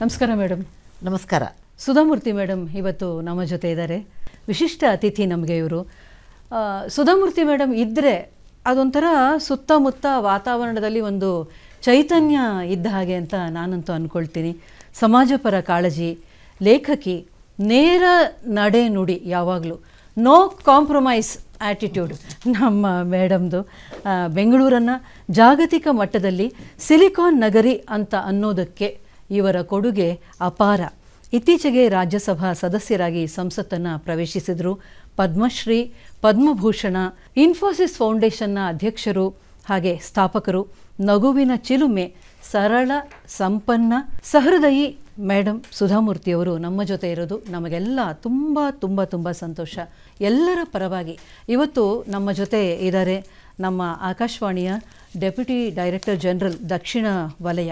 ನಮಸ್ಕಾರ ಮೇಡಮ್. ನಮಸ್ಕಾರ. ಸುಧಾಮೂರ್ತಿ ಮೇಡಮ್ ಇವತ್ತು ನಮ್ಮ ಜೊತೆ ಇದ್ದಾರೆ. ವಿಶಿಷ್ಟ ಅತಿಥಿ ನಮಗೆ ಇವರು. ಸುಧಾಮೂರ್ತಿ ಮೇಡಮ್ ಇದ್ದರೆ ಅದೊಂಥರ ಸುತ್ತಮುತ್ತ ವಾತಾವರಣದಲ್ಲಿ ಒಂದು ಚೈತನ್ಯ ಇದ್ದ ಹಾಗೆ ಅಂತ ನಾನಂತೂ ಅಂದ್ಕೊಳ್ತೀನಿ. ಸಮಾಜಪರ ಕಾಳಜಿ, ಲೇಖಕಿ, ನೇರ ನಡೆ ನುಡಿ, ಯಾವಾಗಲೂ ನೋ ಕಾಂಪ್ರಮೈಸ್ ಆ್ಯಟಿಟ್ಯೂಡ್ ನಮ್ಮ ಮೇಡಮ್ದು. ಬೆಂಗಳೂರನ್ನು ಜಾಗತಿಕ ಮಟ್ಟದಲ್ಲಿ ಸಿಲಿಕಾನ್ ನಗರಿ ಅಂತ ಅನ್ನೋದಕ್ಕೆ ಇವರ ಕೊಡುಗೆ ಅಪಾರ. ಇತ್ತೀಚೆಗೆ ರಾಜ್ಯಸಭಾ ಸದಸ್ಯರಾಗಿ ಸಂಸತ್ತನ್ನು ಪ್ರವೇಶಿಸಿದರು. ಪದ್ಮಶ್ರೀ, ಪದ್ಮಭೂಷಣ, ಇನ್ಫೋಸಿಸ್ ಫೌಂಡೇಶನ್ನ ಅಧ್ಯಕ್ಷರು ಹಾಗೆ ಸ್ಥಾಪಕರು. ನಗುವಿನ ಚಿಲುಮೆ, ಸರಳ, ಸಂಪನ್ನ, ಸಹೃದಯಿ ಮೇಡಮ್ ಸುಧಾಮೂರ್ತಿಯವರು ನಮ್ಮ ಜೊತೆ ಇರೋದು ನಮಗೆಲ್ಲ ತುಂಬ ತುಂಬ ತುಂಬ ಸಂತೋಷ. ಎಲ್ಲರ ಪರವಾಗಿ ಇವತ್ತು ನಮ್ಮ ಜೊತೆ ಇದ್ದಾರೆ ನಮ್ಮ ಆಕಾಶವಾಣಿಯ ಡೆಪ್ಯೂಟಿ ಡೈರೆಕ್ಟರ್ ಜನರಲ್ ದಕ್ಷಿಣ ವಲಯ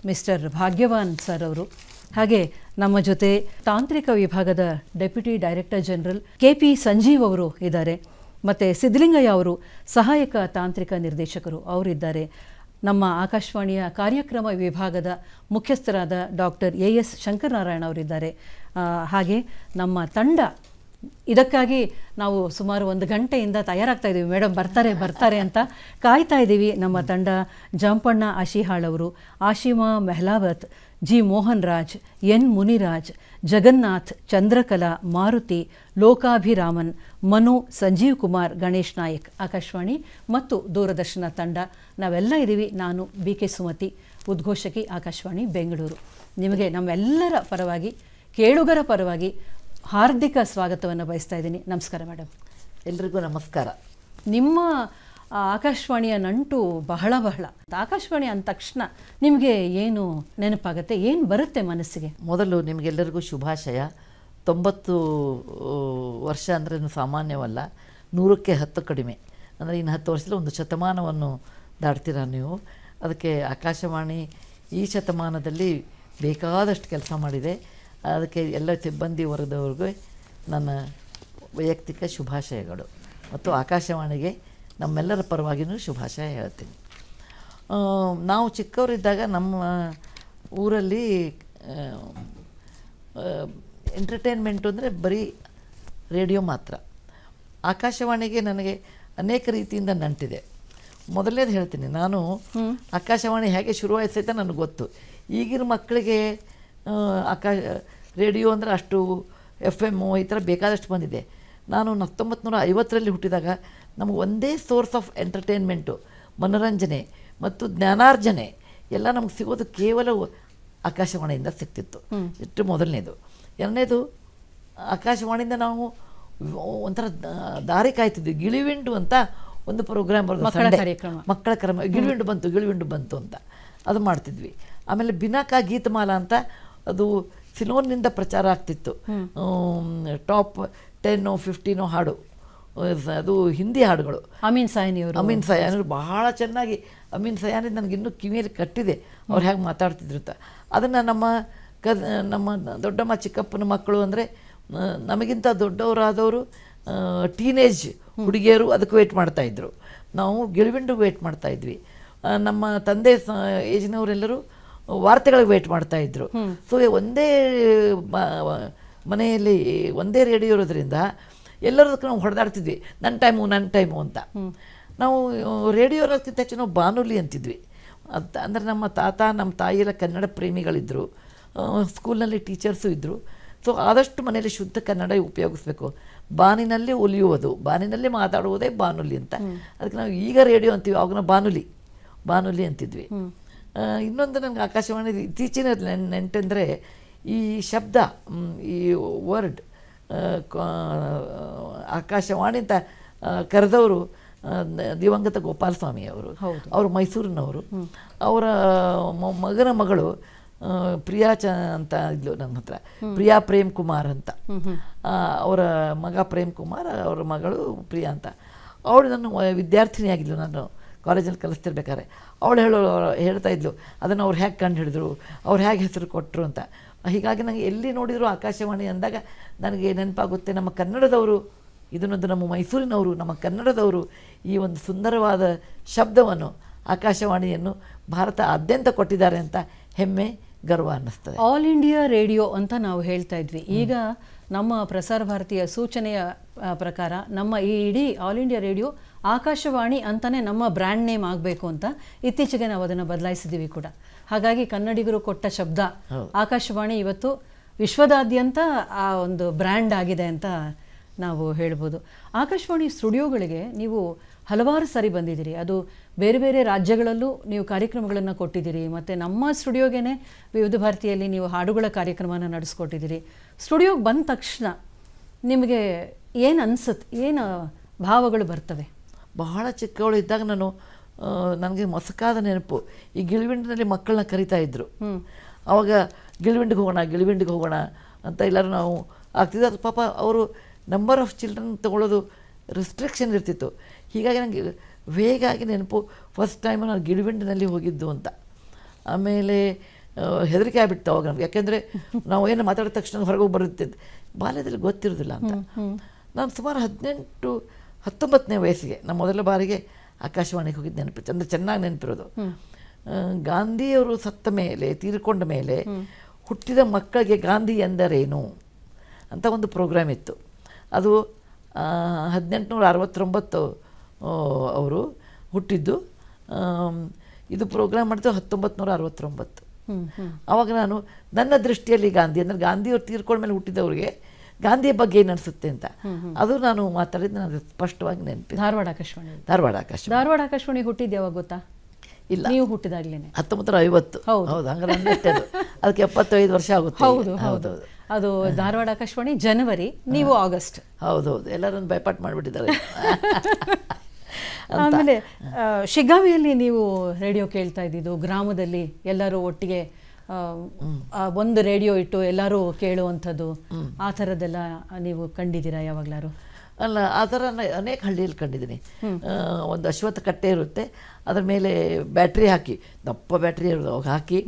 ಮಿಸ್ಟರ್ ಭಾಗ್ಯವಾನ್ ಸರ್ ಅವರು. ಹಾಗೆ ನಮ್ಮ ಜೊತೆ ತಾಂತ್ರಿಕ ವಿಭಾಗದ deputy director general KP Sanjeev ಅವರು ಇದ್ದಾರೆ. ಮತ್ತು ಸಿದ್ಧಲಿಂಗಯ್ಯ ಅವರು ಸಹಾಯಕ ತಾಂತ್ರಿಕ ನಿರ್ದೇಶಕರು ಅವರಿದ್ದಾರೆ. ನಮ್ಮ ಆಕಾಶವಾಣಿಯ ಕಾರ್ಯಕ್ರಮ ವಿಭಾಗದ ಮುಖ್ಯಸ್ಥರಾದ ಡಾಕ್ಟರ್ AS ಶಂಕರನಾರಾಯಣ ಅವರಿದ್ದಾರೆ. ಹಾಗೆ ನಮ್ಮ ತಂಡ, ಇದಕ್ಕಾಗಿ ನಾವು ಸುಮಾರು 1 ಗಂಟೆಯಿಂದ ತಯಾರಾಗ್ತಾ ಇದ್ದೀವಿ. ಮೇಡಮ್ ಬರ್ತಾರೆ ಅಂತ ಕಾಯ್ತಾ ಇದ್ದೀವಿ. ನಮ್ಮ ತಂಡ ಜಾಂಪಣ್ಣ ಆಶಿಹಾಳ್ ಅವರು, ಆಶಿಮಾ ಮೆಹ್ಲಾವತ್, G ಮೋಹನ್ ರಾಜ್, N ಮುನಿರಾಜ್, ಜಗನ್ನಾಥ್, ಚಂದ್ರಕಲಾ, ಮಾರುತಿ, ಲೋಕಾಭಿರಾಮನ್, ಮನು, ಸಂಜೀವ್ ಕುಮಾರ್, ಗಣೇಶ್ ನಾಯಕ್, ಆಕಾಶವಾಣಿ ಮತ್ತು ದೂರದರ್ಶನ ತಂಡ ನಾವೆಲ್ಲ ಇದ್ದೀವಿ. ನಾನು BK ಸುಮತಿ, ಉದ್ಘೋಷಕಿ, ಆಕಾಶವಾಣಿ ಬೆಂಗಳೂರು. ನಿಮಗೆ ನಮ್ಮೆಲ್ಲರ ಪರವಾಗಿ, ಕೇಳುಗರ ಪರವಾಗಿ ಹಾರ್ದಿಕ ಸ್ವಾಗತವನ್ನು ಬಯಸ್ತಾ ಇದ್ದೀನಿ. ನಮಸ್ಕಾರ ಮೇಡಮ್. ಎಲ್ರಿಗೂ ನಮಸ್ಕಾರ. ನಿಮ್ಮ ಆಕಾಶವಾಣಿಯ ನಂಟು ಬಹಳ. ಆಕಾಶವಾಣಿ ಅಂದ ತಕ್ಷಣ ನಿಮಗೆ ಏನು ನೆನಪಾಗುತ್ತೆ, ಏನು ಬರುತ್ತೆ ಮನಸ್ಸಿಗೆ? ಮೊದಲು ನಿಮಗೆಲ್ಲರಿಗೂ ಶುಭಾಶಯ. 90 ವರ್ಷ ಅಂದರೆ ಸಾಮಾನ್ಯವಲ್ಲ, 100ಕ್ಕೆ 10 ಕಡಿಮೆ. ಅಂದರೆ ಇನ್ನು 10 ವರ್ಷದಲ್ಲಿ ಒಂದು ಶತಮಾನವನ್ನು ದಾಟ್ತೀರ ನೀವು. ಅದಕ್ಕೆ ಆಕಾಶವಾಣಿ ಈ ಶತಮಾನದಲ್ಲಿ ಬೇಕಾದಷ್ಟು ಕೆಲಸ ಮಾಡಿದೆ. ಅದಕ್ಕೆ ಎಲ್ಲ ಸಿಬ್ಬಂದಿ ವರ್ಗದವ್ರಿಗೆ ನನ್ನ ವೈಯಕ್ತಿಕ ಶುಭಾಶಯಗಳು ಮತ್ತು ಆಕಾಶವಾಣಿಗೆ ನಮ್ಮೆಲ್ಲರ ಪರವಾಗಿಯೂ ಶುಭಾಶಯ ಹೇಳ್ತೀನಿ. ನಾವು ಚಿಕ್ಕವರಿದ್ದಾಗ ನಮ್ಮ ಊರಲ್ಲಿ ಎಂಟರ್ಟೈನ್ಮೆಂಟು ಅಂದರೆ ಬರೀ ರೇಡಿಯೋ ಮಾತ್ರ. ಆಕಾಶವಾಣಿಗೆ ನನಗೆ ಅನೇಕ ರೀತಿಯಿಂದ ನಂಟಿದೆ. ಮೊದಲನೇದು ಹೇಳ್ತೀನಿ, ನಾನು ಆಕಾಶವಾಣಿ ಹೇಗೆ ಶುರುವಾಯಿತು ಅಂತ ನನಗೆ ಗೊತ್ತು. ಈಗಿನ ಮಕ್ಕಳಿಗೆ ರೇಡಿಯೋ ಅಂದರೆ ಅಷ್ಟು FM ಈ ಥರ ಬೇಕಾದಷ್ಟು ಬಂದಿದೆ. ನಾನು 1950ರಲ್ಲಿ ಹುಟ್ಟಿದಾಗ ನಮಗೆ ಒಂದೇ ಸೋರ್ಸ್ ಆಫ್ ಎಂಟರ್ಟೈನ್ಮೆಂಟು, ಮನೋರಂಜನೆ ಮತ್ತು ಜ್ಞಾನಾರ್ಜನೆ ಎಲ್ಲ ನಮಗೆ ಸಿಗೋದು ಕೇವಲ ಆಕಾಶವಾಣಿಯಿಂದ ಸಿಗ್ತಿತ್ತು. ಇಷ್ಟು ಮೊದಲನೇದು. ಎರಡನೇದು, ಆಕಾಶವಾಣಿಯಿಂದ ನಾವು ಒಂಥರ ದಾರಿ ಕಾಯ್ತಿದ್ವಿ. ಗಿಳಿವಿಂಡು ಅಂತ ಒಂದು ಪ್ರೋಗ್ರಾಮ್ ಬರೋದು, ಮಕ್ಕಳ ಕ್ರಮ, ಗಿಳಿವಿಂಡು ಬಂತು ಅಂತ ಅದು ಮಾಡ್ತಿದ್ವಿ. ಆಮೇಲೆ ಬಿನಾಕಾ ಗೀತಮಾಲಾ ಅಂತ ಅದು ಸಿಲೋನ್ನಿಂದ ಪ್ರಚಾರ ಆಗ್ತಿತ್ತು. ಟಾಪ್ 10 15 ಹಾಡು, ಅದು ಹಿಂದಿ ಹಾಡುಗಳು. ಅಮೀನ್ ಸಯಾನಿ ಬಹಳ ಚೆನ್ನಾಗಿ, ಅಮೀನ್ ಸಯಾನಿ ನನಗಿನ್ನೂ ಕಿವಿಯಲ್ಲಿ ಕಟ್ಟಿದೆ ಅವ್ರು ಹೇಗೆ ಮಾತಾಡ್ತಿದ್ರು ಅಂತ. ಅದನ್ನು ನಮ್ಮ ದೊಡ್ಡಮ್ಮ ಚಿಕ್ಕಪ್ಪನ ಮಕ್ಕಳು ಅಂದರೆ ನಮಗಿಂತ ದೊಡ್ಡವರಾದವರು, ಟೀನೇಜ್ ಹುಡುಗಿಯರು ಅದಕ್ಕೆ ವೇಟ್ ಮಾಡ್ತಾಯಿದ್ರು. ನಾವು ಗಿಳಿವಿಂಡು ವೇಟ್ ಮಾಡ್ತಾಯಿದ್ವಿ. ನಮ್ಮ ತಂದೆ ಏಜಿನವರೆಲ್ಲರೂ ವಾರ್ತೆಗಳಿಗೆ ವೇಟ್ ಮಾಡ್ತಾಯಿದ್ರು. ಸೊ ಒಂದೇ ಮನೆಯಲ್ಲಿ ಒಂದೇ ರೇಡಿಯೋ ಇರೋದ್ರಿಂದ ಎಲ್ಲರದಕ್ಕೆ ನಾವು ಹೊಡೆದಾಡ್ತಿದ್ವಿ, ನನ್ನ ಟೈಮು ಅಂತ. ನಾವು ರೇಡಿಯೋ ಇರೋದಕ್ಕಿಂತ ಹೆಚ್ಚು ನಾವು ಬಾನುಲಿ ಅಂತಿದ್ವಿ. ಅಂದರೆ ನಮ್ಮ ತಾತ ನಮ್ಮ ತಾಯಿಯೆಲ್ಲ ಕನ್ನಡ ಪ್ರೇಮಿಗಳಿದ್ದರು, ಸ್ಕೂಲ್ನಲ್ಲಿ ಟೀಚರ್ಸು ಇದ್ದರು. ಸೊ ಆದಷ್ಟು ಮನೆಯಲ್ಲಿ ಶುದ್ಧ ಕನ್ನಡ ಉಪಯೋಗಿಸ್ಬೇಕು, ಬಾನಿನಲ್ಲಿ ಒಲಿಯುವುದು, ಬಾನಿನಲ್ಲಿ ಮಾತಾಡುವುದೇ ಬಾನುಲಿ ಅಂತ. ಅದಕ್ಕೆ ನಾವು ಈಗ ರೇಡಿಯೋ ಅಂತೀವಿ, ಆವಾಗ ಬಾನುಲಿ ಅಂತಿದ್ವಿ. ಇನ್ನೊಂದು ನನಗೆ ಆಕಾಶವಾಣಿ ಇತ್ತೀಚಿನ ನೆಂಟೆಂದರೆ ಈ ಶಬ್ದ, ಈ ವರ್ಡ್ ಆಕಾಶವಾಣಿ ಅಂತ ಕರೆದವರು ದಿವಂಗತ ಗೋಪಾಲಸ್ವಾಮಿ ಅವರು ಮೈಸೂರಿನವರು. ಅವರ ಮಗನ ಮಗಳು ಪ್ರಿಯಾ ಅಂತ ಇದ್ಲು ನನ್ನ ಹತ್ರ, ಪ್ರಿಯಾ ಪ್ರೇಮ್ ಕುಮಾರ್ ಅಂತ. ಅವರ ಮಗ ಪ್ರೇಮ್ ಕುಮಾರ್, ಅವರ ಮಗಳು ಪ್ರಿಯಾ ಅಂತ. ಅವಳು ನನ್ನ ವಿದ್ಯಾರ್ಥಿನಿಯಾಗಿದ್ಲು, ನಾನು ಕಾಲೇಜಲ್ಲಿ ಕಲಿಸ್ತಿರ್ಬೇಕಾದ್ರೆ. ಅವಳು ಹೇಳ್ತಾ ಇದ್ಲು ಅದನ್ನು ಅವ್ರು ಹೇಗೆ ಕಂಡು ಹಿಡಿದ್ರು, ಅವ್ರು ಹೇಗೆ ಹೆಸರು ಕೊಟ್ಟರು ಅಂತ. ಹೀಗಾಗಿ ನನಗೆ ಎಲ್ಲಿ ನೋಡಿದ್ರು ಆಕಾಶವಾಣಿ ಅಂದಾಗ ನನಗೆ ನೆನಪಾಗುತ್ತೆ ನಮ್ಮ ಕನ್ನಡದವರು, ಇದನ್ನೊಂದು ನಮ್ಮ ಮೈಸೂರಿನವರು, ನಮ್ಮ ಕನ್ನಡದವರು ಈ ಒಂದು ಸುಂದರವಾದ ಶಬ್ದವನ್ನು, ಆಕಾಶವಾಣಿಯನ್ನು ಭಾರತ ಆದ್ಯಂತ ಕೊಟ್ಟಿದ್ದಾರೆ ಅಂತ ಹೆಮ್ಮೆ ಗರ್ವ ಅನ್ನಿಸ್ತದೆ. ಆಲ್ ಇಂಡಿಯಾ ರೇಡಿಯೋ ಅಂತ ನಾವು ಹೇಳ್ತಾ ಇದ್ವಿ. ಈಗ ನಮ್ಮ ಪ್ರಸಾರ ಭಾರತೀಯ ಸೂಚನೆಯ ಪ್ರಕಾರ ನಮ್ಮ ಈ ಇಡೀ ಆಲ್ ಇಂಡಿಯಾ ರೇಡಿಯೋ ಆಕಾಶವಾಣಿ ಅಂತಲೇ ನಮ್ಮ ಬ್ರ್ಯಾಂಡ್ ನೇಮ್ ಆಗಬೇಕು ಅಂತ ಇತ್ತೀಚೆಗೆ ನಾವು ಅದನ್ನು ಬದಲಾಯಿಸಿದ್ದೀವಿ ಕೂಡ. ಹಾಗಾಗಿ ಕನ್ನಡಿಗರು ಕೊಟ್ಟ ಶಬ್ದ ಆಕಾಶವಾಣಿ ಇವತ್ತು ವಿಶ್ವದಾದ್ಯಂತ ಆ ಒಂದು ಬ್ರ್ಯಾಂಡ್ ಆಗಿದೆ ಅಂತ ನಾವು ಹೇಳ್ಬೋದು. ಆಕಾಶವಾಣಿ ಸ್ಟುಡಿಯೋಗಳಿಗೆ ನೀವು ಹಲವಾರು ಸಾರಿ ಬಂದಿದ್ದೀರಿ. ಅದು ಬೇರೆ ಬೇರೆ ರಾಜ್ಯಗಳಲ್ಲೂ ನೀವು ಕಾರ್ಯಕ್ರಮಗಳನ್ನು ಕೊಟ್ಟಿದ್ದೀರಿ. ಮತ್ತು ನಮ್ಮ ಸ್ಟುಡಿಯೋಗೇ ವಿವಿಧ ಭಾರತಿಯಲ್ಲಿ ನೀವು ಹಾಡುಗಳ ಕಾರ್ಯಕ್ರಮನ ನಡೆಸ್ಕೊಟ್ಟಿದ್ದೀರಿ. ಸ್ಟುಡಿಯೋಗೆ ಬಂದ ತಕ್ಷಣ ನಿಮಗೆ ಏನು ಅನಿಸುತ್ತೆ, ಏನು ಭಾವಗಳು ಬರ್ತವೆ? ಬಹಳ ಚಿಕ್ಕವಳು ಇದ್ದಾಗ ನನಗೆ ಮೊಸಕಾದ ನೆನಪು, ಈ ಗಿಳಿವಿಂಡಿನಲ್ಲಿ ಮಕ್ಕಳನ್ನ ಕರಿತಾ ಇದ್ರು. ಆವಾಗ ಗಿಳಿವಿಂಡಿಗೆ ಹೋಗೋಣ ಅಂತ ಎಲ್ಲರೂ ನಾವು ಆಗ್ತಿದ್ದೆ. ಅದು ಪಾಪ ಅವರು ನಂಬರ್ ಆಫ್ ಚಿಲ್ಡ್ರನ್ ತೊಗೊಳ್ಳೋದು ರಿಸ್ಟ್ರಿಕ್ಷನ್ ಇರ್ತಿತ್ತು. ಹೀಗಾಗಿ ನನಗೆ ವೇಗಾಗಿ ನೆನಪು ಫಸ್ಟ್ ಟೈಮ್ ನಾನು ಗಿಳಿವಿಂಡಿನಲ್ಲಿ ಹೋಗಿದ್ದು ಅಂತ. ಆಮೇಲೆ ಹೆದರಿಕೆ ಆಗ್ಬಿಡ್ತು ಅವಾಗ ನಮ್ಗೆ, ಯಾಕೆಂದರೆ ನಾವು ಏನು ಮಾತಾಡಿದ ತಕ್ಷಣ ಹೊರಗೆ ಬರುತ್ತಿದ್ದು ಬಾಲ್ಯದಲ್ಲಿ ಗೊತ್ತಿರೋದಿಲ್ಲ ಅಂತ. ನಾನು ಸುಮಾರು 18-19ನೇ ವಯಸ್ಸಿಗೆ ನಮ್ಮ ಮೊದಲ ಬಾರಿಗೆ ಆಕಾಶವಾಣಿಗೆ ಹೋಗಿದ್ದು ನೆನಪಿತ್ತು, ಅಂದರೆ ಚೆನ್ನಾಗಿ ನೆನಪಿರೋದು. ಗಾಂಧಿಯವರು ಸತ್ತ ಮೇಲೆ, ತೀರಿಕೊಂಡ ಮೇಲೆ ಹುಟ್ಟಿದ ಮಕ್ಕಳಿಗೆ ಗಾಂಧಿ ಎಂದರೇನು ಅಂತ ಒಂದು ಪ್ರೋಗ್ರಾಮ್ ಇತ್ತು. ಅದು 1869 ಅವರು ಹುಟ್ಟಿದ್ದು. ಇದು ಪ್ರೋಗ್ರಾಮ್ ಮಾಡಿದ್ದು 1969. ಆವಾಗ ನಾನು ನನ್ನ ದೃಷ್ಟಿಯಲ್ಲಿ ಗಾಂಧಿ ಅಂದರೆ ಗಾಂಧಿಯವ್ರು ತೀರ್ಕೊಂಡ ಮೇಲೆ ಹುಟ್ಟಿದವ್ರಿಗೆ ಗಾಂಧಿಯ ಬಗ್ಗೆ ಏನು ಅನಿಸುತ್ತೆ ಅಂತ ಅದು ನಾನು ಮಾತಾಡಿದ್ದು ನನಗೆ ಸ್ಪಷ್ಟವಾಗಿ ನೆನಪು. ಧಾರವಾಡ ಆಕಾಶವಾಣಿ ಹುಟ್ಟಿದ್ದು ಯಾವಾಗ ಗೊತ್ತಾ? ಇಲ್ಲ, ನೀವು ಹುಟ್ಟಿದಾಗ್ಲೇನೆ 1950. ಹೌದು, ಹಂಗಾರೆ ಅದಕ್ಕೆ 75 ವರ್ಷ ಆಗುತ್ತೆ. ಹೌದು. ಅದು ಧಾರವಾಡ ಆಕಾಶವಾಣಿ ಜನವರಿ, ನೀವು ಆಗಸ್ಟ್. ಹೌದೌದು, ಎಲ್ಲರನ್ನು ಬೈಪಾಟ್ ಮಾಡಿಬಿಟ್ಟಿದ್ದಾರೆ. ಆಮೇಲೆ ಶಿಗ್ಗಾವಿಯಲ್ಲಿ ನೀವು ರೇಡಿಯೋ ಕೇಳ್ತಾ ಇದ್ದಿದ್ದು, ಗ್ರಾಮದಲ್ಲಿ ಎಲ್ಲರೂ ಒಟ್ಟಿಗೆ ಒಂದು ರೇಡಿಯೋ ಇಟ್ಟು ಎಲ್ಲರೂ ಕೇಳುವಂಥದ್ದು, ಆ ಥರದ್ದೆಲ್ಲ ನೀವು ಕಂಡಿದ್ದೀರಾ ಯಾವಾಗಲಾರು? ಅಲ್ಲ, ಆ ಥರ ಅನೇಕ ಹಳ್ಳಿಯಲ್ಲಿ ಕಂಡಿದ್ದೀನಿ. ಒಂದು ಅಶ್ವತ್ಥ ಕಟ್ಟೆ ಇರುತ್ತೆ, ಅದರ ಮೇಲೆ ಬ್ಯಾಟ್ರಿ ಹಾಕಿ, ದಪ್ಪ ಬ್ಯಾಟ್ರಿ ಇರೋದು ಅವಾಗ ಹಾಕಿ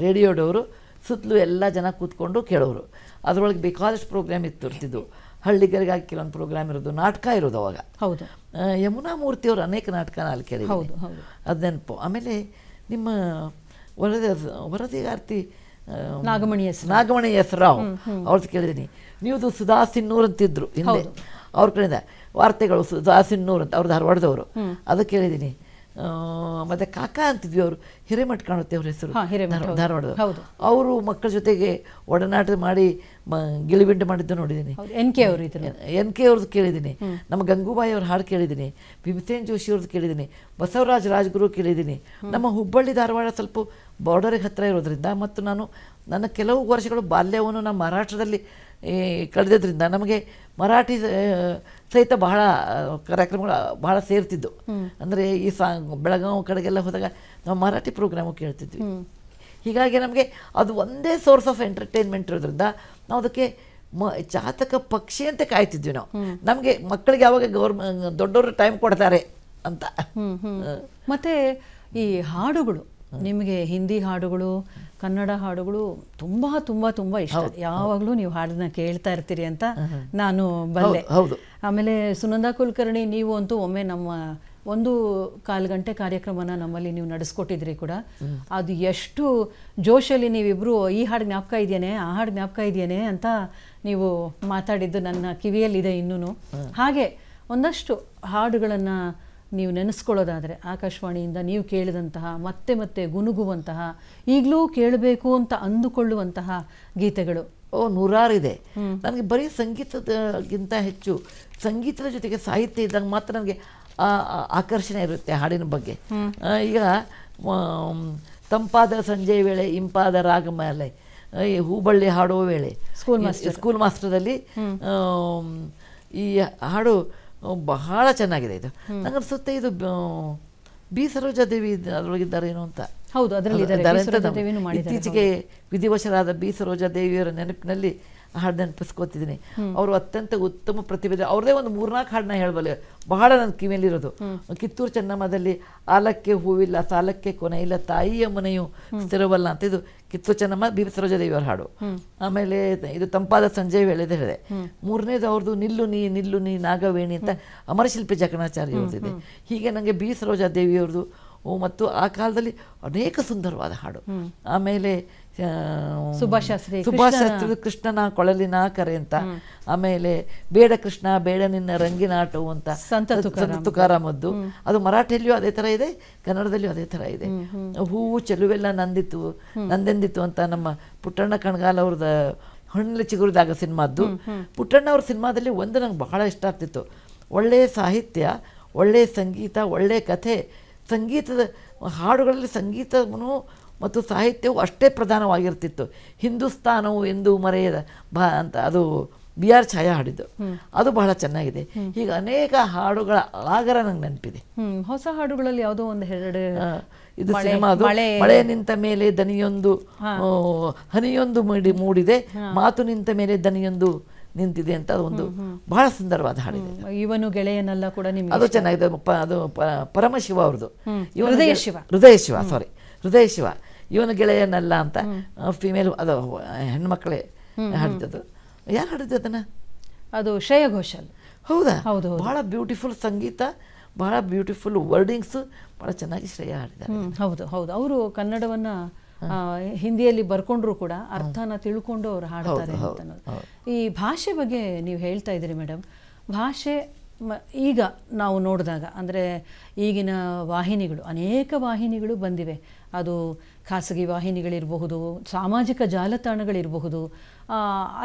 ರೇಡಿಯೋದವರು ಸುತ್ತಲೂ ಎಲ್ಲ ಜನ ಕೂತ್ಕೊಂಡು ಕೇಳೋರು. ಅದರೊಳಗೆ ಬೇಕಾದಷ್ಟು ಪ್ರೋಗ್ರಾಮ್ ಇರ್ತಿದ್ದು. ಹಳ್ಳಿಗರಿಗಾಗಿ ಕೆಲವೊಂದು ಪ್ರೋಗ್ರಾಮ್ ಇರೋದು, ನಾಟಕ ಇರೋದು ಅವಾಗ. ಹೌದು, ಯಮುನಾ ಮೂರ್ತಿಯವರು ಅನೇಕ ನಾಟಕನ ಅಲ್ಲಿ ಕೇಳಿದ್ದೀನಿ, ಅದು ನೆನಪು. ಆಮೇಲೆ ನಿಮ್ಮ ವರದಿಗಾರ್ತಿ ನಾಗಮಣಿ ಎಸ್ ರಾವ್ ಅವ್ರದ್ದು ಕೇಳಿದ್ದೀನಿ. ನೀವು ಸುಧಾ ಸಿನ್ನೂರ್ ಅಂತಿದ್ರು ಹಿಂದೆ, ಅವ್ರ ಕಡೆಯಿಂದ ವಾರ್ತೆಗಳು ಸುಧಾ ಸಿನ್ನೂರ್ ಅಂತ, ಅವ್ರು ಧಾರವಾಡದವರು, ಅದು ಕೇಳಿದ್ದೀನಿ. ಮತ್ತು ಕಾಕಾ ಅಂತಿದ್ವಿ, ಅವರು ಹಿರೇಮಠ ಕಾಣುತ್ತೆ ಅವ್ರ ಹೆಸರು, ಧಾರವಾಡದ. ಅವರು ಮಕ್ಕಳ ಜೊತೆಗೆ ಒಡನಾಟ ಮಾಡಿ ಗಿಳಿಬಿಂಡು ಮಾಡಿದ್ದು ನೋಡಿದ್ದೀನಿ. ಎನ್ ಕೆ ಅವ್ರದ್ದು ಕೇಳಿದ್ದೀನಿ. ನಮ್ಮ ಗಂಗೂಬಾಯಿ ಅವ್ರ ಹಾಡು ಕೇಳಿದ್ದೀನಿ. ಭೀಮಸೇನ್ ಜೋಶಿ ಅವ್ರದ್ದು ಕೇಳಿದ್ದೀನಿ. ಬಸವರಾಜ್ ರಾಜ್ಗುರು ಕೇಳಿದ್ದೀನಿ. ನಮ್ಮ ಹುಬ್ಬಳ್ಳಿ ಧಾರವಾಡ ಸ್ವಲ್ಪ ಬಾರ್ಡರಿಗೆ ಹತ್ತಿರ ಇರೋದ್ರಿಂದ ಮತ್ತು ನನ್ನ ಕೆಲವು ವರ್ಷಗಳು ಬಾಲ್ಯವನ್ನು ನಮ್ಮ ಮರಾಠದಲ್ಲಿ ಕಳೆದಿದ್ದರಿಂದ ನಮಗೆ ಮರಾಠಿ ಸಹಿತ ಬಹಳ ಕಾರ್ಯಕ್ರಮಗಳು ಬಹಳ ಸೇರ್ತಿದ್ದು. ಅಂದರೆ ಈ ಬೆಳಗಾವಿ ಕಡೆಗೆಲ್ಲ ಹೋದಾಗ ನಾವು ಮರಾಠಿ ಪ್ರೋಗ್ರಾಮು ಕೇಳ್ತಿದ್ವಿ. ಹೀಗಾಗಿ ನಮಗೆ ಅದು ಒಂದೇ ಸೋರ್ಸ್ ಆಫ್ ಎಂಟರ್ಟೈನ್ಮೆಂಟ್ ಇರೋದ್ರಿಂದ ನಾವು ಅದಕ್ಕೆ ಚಾತಕ ಪಕ್ಷಿ ಅಂತ ಕಾಯ್ತಿದ್ವಿ ನಾವು. ನಮಗೆ ಮಕ್ಕಳಿಗೆ ಯಾವಾಗ ದೊಡ್ಡವರು ಟೈಮ್ ಕೊಡ್ತಾರೆ ಅಂತ. ಮತ್ತು ಈ ಹಾಡುಗಳು, ನಿಮಗೆ ಹಿಂದಿ ಹಾಡುಗಳು, ಕನ್ನಡ ಹಾಡುಗಳು ತುಂಬ ತುಂಬ ತುಂಬ ಇಷ್ಟ. ಯಾವಾಗಲೂ ನೀವು ಹಾಡನ್ನ ಕೇಳ್ತಾ ಇರ್ತೀರಿ ಅಂತ ನಾನು ಬಲ್ಲೆ. ಆಮೇಲೆ ಸುನಂದಾ ಕುಲಕರ್ಣಿ ನೀವು ಅಂತೂ ಒಮ್ಮೆ ನಮ್ಮ 1-1/4 ಗಂಟೆ ಕಾರ್ಯಕ್ರಮನ ನಮ್ಮಲ್ಲಿ ನೀವು ನಡೆಸ್ಕೊಟ್ಟಿದ್ರಿ ಕೂಡ. ಅದು ಎಷ್ಟು ಜೋಶಲ್ಲಿ ನೀವಿಬ್ಬರು ಈ ಹಾಡು ಜ್ಞಾಪಕ ಇದೆಯೇನೆ, ಆ ಹಾಡು ಜ್ಞಾಪಕ ಇದೆಯೇನೆ ಅಂತ ನೀವು ಮಾತಾಡಿದ್ದು ನನ್ನ ಕಿವಿಯಲ್ಲಿದೆ ಇನ್ನೂ. ಹಾಗೆ ಒಂದಷ್ಟು ಹಾಡುಗಳನ್ನು ನೀವು ನೆನೆಸ್ಕೊಳ್ಳೋದಾದರೆ ಆಕಾಶವಾಣಿಯಿಂದ ನೀವು ಕೇಳಿದಂತಹ ಮತ್ತೆ ಮತ್ತೆ ಗುನುಗುವಂತಹ, ಈಗಲೂ ಕೇಳಬೇಕು ಅಂತ ಅಂದುಕೊಳ್ಳುವಂತಹ ಗೀತೆಗಳು ನೂರಾರಿದೆ. ನನಗೆ ಬರೀ ಸಂಗೀತದಗಿಂತ ಹೆಚ್ಚು ಸಂಗೀತದ ಜೊತೆಗೆ ಸಾಹಿತ್ಯ ಇದ್ದಾಗ ಮಾತ್ರ ನನಗೆ ಆಕರ್ಷಣೆ ಇರುತ್ತೆ ಹಾಡಿನ ಬಗ್ಗೆ. ಈಗ ತಂಪಾದ ಸಂಜೆ ವೇಳೆ ಇಂಪಾದ ರಾಗಮಾಲೆ, ಈ ಹೂಬಳ್ಳಿ ಹಾಡುವ ವೇಳೆ, ಸ್ಕೂಲ್ ಮಾಸ್ಟರ್ದಲ್ಲಿ ಈ ಹಾಡು ಬಹಳ ಚೆನ್ನಾಗಿದೆ. ಇದು ನನಗನ್ಸುತ್ತೆ ಇದು ಬಿ ಸರೋಜಾದೇವಿ ಅದರೊಳಗಿದ್ದಾರೇನೋ ಅಂತ. ಹೌದು, ಇತ್ತೀಚೆಗೆ ವಿಧಿವಶರಾದ ಬಿ ಸರೋಜಾದೇವಿಯವರ ನೆನಪಿನಲ್ಲಿ ಹಾಡು ನೆನಪಿಸ್ಕೋತಿದ್ದೀನಿ. ಅವರು ಅತ್ಯಂತ ಉತ್ತಮ ಪ್ರತಿಭೆ. ಅವ್ರದೇ ಒಂದು 3-4 ಹಾಡನ್ನ ಹೇಳಬಲ್ಲೆ, ಬಹಳ ನನ್ನ ಕಿವಿಯಲ್ಲಿರೋದು. ಕಿತ್ತೂರು ಚೆನ್ನಮ್ಮದಲ್ಲಿ ಆಲಕ್ಕೆ ಹೂವಿಲ್ಲ, ಸಾಲಕ್ಕೆ ಕೊನೆ ಇಲ್ಲ, ತಾಯಿಯ ಮನೆಯು ಸ್ಥಿರವಲ್ಲ ಅಂತ, ಇದು ಕಿತ್ತೂರು ಚೆನ್ನಮ್ಮ ಬಿ ಸರೋಜಾದೇವಿಯವರ ಹಾಡು. ಆಮೇಲೆ ಇದು ತಂಪಾದ ಸಂಜೆ ವೇಳೆದ ಹೇಳಿದೆ. 3ನೇದು ಅವ್ರದ್ದು ನಿಲ್ಲು ನೀ ನಾಗವೇಣಿ ಅಂತ ಅಮರಶಿಲ್ಪಿ ಜಕಣಾಚಾರ್ಯ ಅವ್ರದ್ದಿದೆ. ಹೀಗೆ ನನಗೆ ಬಿ ಸರೋಜಾದೇವಿಯವ್ರದ್ದು ಮತ್ತು ಆ ಕಾಲದಲ್ಲಿ ಅನೇಕ ಸುಂದರವಾದ ಹಾಡು. ಆಮೇಲೆ ಸುಭಾಷ್ ಶಾಸ್ತ್ರಿ ಕೃಷ್ಣನ ಕೊಳಲಿನ ಕರೆ ಅಂತ, ಆಮೇಲೆ ಬೇಡ ಕೃಷ್ಣ ಬೇಡ ನಿನ್ನ ರಂಗಿನಾಟವು ಅಂತ ಸಂತ ತುಕಾರಾಮದ್ದು. ಅದು ಮರಾಠಿಯಲ್ಲಿಯೂ ಅದೇ ಥರ ಇದೆ, ಕನ್ನಡದಲ್ಲಿಯೂ ಅದೇ ಥರ ಇದೆ. ಹೂವು ಚೆಲುವೆಲ್ಲ ನಂದೆಂದಿತ್ತು ಅಂತ ನಮ್ಮ ಪುಟ್ಟಣ್ಣ ಕಣಗಾಲ್ ಅವ್ರದ ಹಣ್ಣಲ್ಲಿ ಚಿಗುರಿದಾಗ ಸಿನಿಮಾದ್ದು. ಪುಟ್ಟಣ್ಣ ಅವ್ರ ಸಿನಿಮಾದಲ್ಲಿ ಒಂದು ನಂಗೆ ಬಹಳ ಇಷ್ಟ ಆಗ್ತಿತ್ತು, ಒಳ್ಳೆಯ ಸಾಹಿತ್ಯ, ಒಳ್ಳೆಯ ಸಂಗೀತ, ಒಳ್ಳೆಯ ಕಥೆ. ಸಂಗೀತದ ಹಾಡುಗಳಲ್ಲಿ ಸಂಗೀತವೂ ಮತ್ತು ಸಾಹಿತ್ಯವು ಅಷ್ಟೇ ಪ್ರಧಾನವಾಗಿರ್ತಿತ್ತು. ಹಿಂದೂಸ್ತಾನವು ಎಂದು ಮರೆಯದ ಅಂತ ಅದು ಬಿ ಆರ್ ಛಾಯಾ ಹಾಡಿದ್ದು, ಅದು ಬಹಳ ಚೆನ್ನಾಗಿದೆ. ಹೀಗೆ ಅನೇಕ ಹಾಡುಗಳ ಆಗರ ನಂಗೆ ನೆನಪಿದೆ. ಹೊಸ ಹಾಡುಗಳಲ್ಲಿ ಯಾವುದೋ ಒಂದು ಎರಡು ಇದು ಸಿನಿಮಾ, ಅದು ಮಳೆ ನಿಂತ ಮೇಲೆ ದನಿಯೊಂದು ಹನಿಯೊಂದು ಮೂಡಿದೆ, ಮಾತು ನಿಂತ ಮೇಲೆ ದನಿಯೊಂದು ನಿಂತಿದೆ ಅಂತ ಒಂದು ಬಹಳ ಸುಂದರವಾದ ಹಾಡಿದೆ. ಇವನು ಗೆಳೆಯನಲ್ಲ ಕೂಡ ನಿಮಗೆ ಅದು ಚೆನ್ನಾಗಿದೆ. ಅದು ಪರಮಶಿವ ಅವ್ರದ್ದು, ಹೃದಯ ಶಿವ ಇವನು ಗೆಳೆಯನಲ್ಲ ಅಂತ ಫಿಮೇಲ್, ಅದು ಹೆಣ್ಮಕ್ಳೇ ಹಾಡಿದ್ದದು. ಯಾರು ಹಾಡಿದ್ದು ಅದನ್ನ? ಅದು ಶ್ರೇಯಾ ಘೋಷಾಲ್. ಹೌದಾ? ಹೌದು. ಬಹಳ ಬ್ಯೂಟಿಫುಲ್ ಸಂಗೀತ, ಬಹಳ ಬ್ಯೂಟಿಫುಲ್ ವರ್ಡಿಂಗ್ಸ್, ಬಹಳ ಚೆನ್ನಾಗಿ ಶ್ರೇಯಾ ಹಾಡಿದ್ದಾರೆ. ಹೌದು ಹೌದು. ಅವರು ಕನ್ನಡವನ್ನ ಹಿಂದಿಯಲ್ಲಿ ಬರ್ಕೊಂಡ್ರು ಕೂಡ ಅರ್ಥನ ತಿಳ್ಕೊಂಡು ಅವ್ರು ಹಾಡ್ತಾರೆ ಅಂತ ಅನ್ನೋದು. ಈ ಭಾಷೆ ಬಗ್ಗೆ ನೀವು ಹೇಳ್ತಾ ಇದ್ದೀರಿ ಮೇಡಮ್. ಭಾಷೆ ಈಗ ನಾವು ನೋಡಿದಾಗ ಅಂದರೆ ಈಗಿನ ವಾಹಿನಿಗಳು, ಅನೇಕ ವಾಹಿನಿಗಳು ಬಂದಿವೆ. ಅದು ಖಾಸಗಿ ವಾಹಿನಿಗಳಿರಬಹುದು, ಸಾಮಾಜಿಕ ಜಾಲತಾಣಗಳಿರಬಹುದು.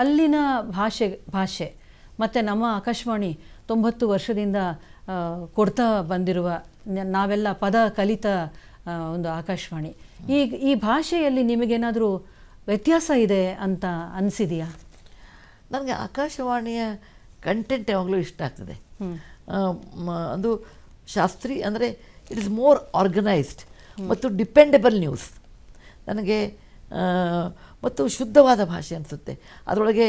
ಅಲ್ಲಿನ ಭಾಷೆ ಮತ್ತು ನಮ್ಮ ಆಕಾಶವಾಣಿ 90 ವರ್ಷದಿಂದ ಕೊಡ್ತಾ ಬಂದಿರುವ, ನಾವೆಲ್ಲ ಪದ ಕಲಿತ ಒಂದು ಆಕಾಶವಾಣಿ. ಈ ಭಾಷೆಯಲ್ಲಿ ನಿಮಗೇನಾದರೂ ವ್ಯತ್ಯಾಸ ಇದೆ ಅಂತ ಅನಿಸಿದೆಯಾ? ನನಗೆ ಆಕಾಶವಾಣಿಯ ಕಂಟೆಂಟ್ ಯಾವಾಗಲೂ ಇಷ್ಟ ಆಗ್ತದೆ. ಅದು ಶಾಸ್ತ್ರೀಯ ಅಂದರೆ ಇಟ್ ಇಸ್ ಮೋರ್ ಆರ್ಗನೈಸ್ಡ್ ಮತ್ತು ಡಿಪೆಂಡೆಬಲ್ ನ್ಯೂಸ್ ನನಗೆ, ಮತ್ತು ಶುದ್ಧವಾದ ಭಾಷೆ ಅನಿಸುತ್ತೆ. ಅದರೊಳಗೆ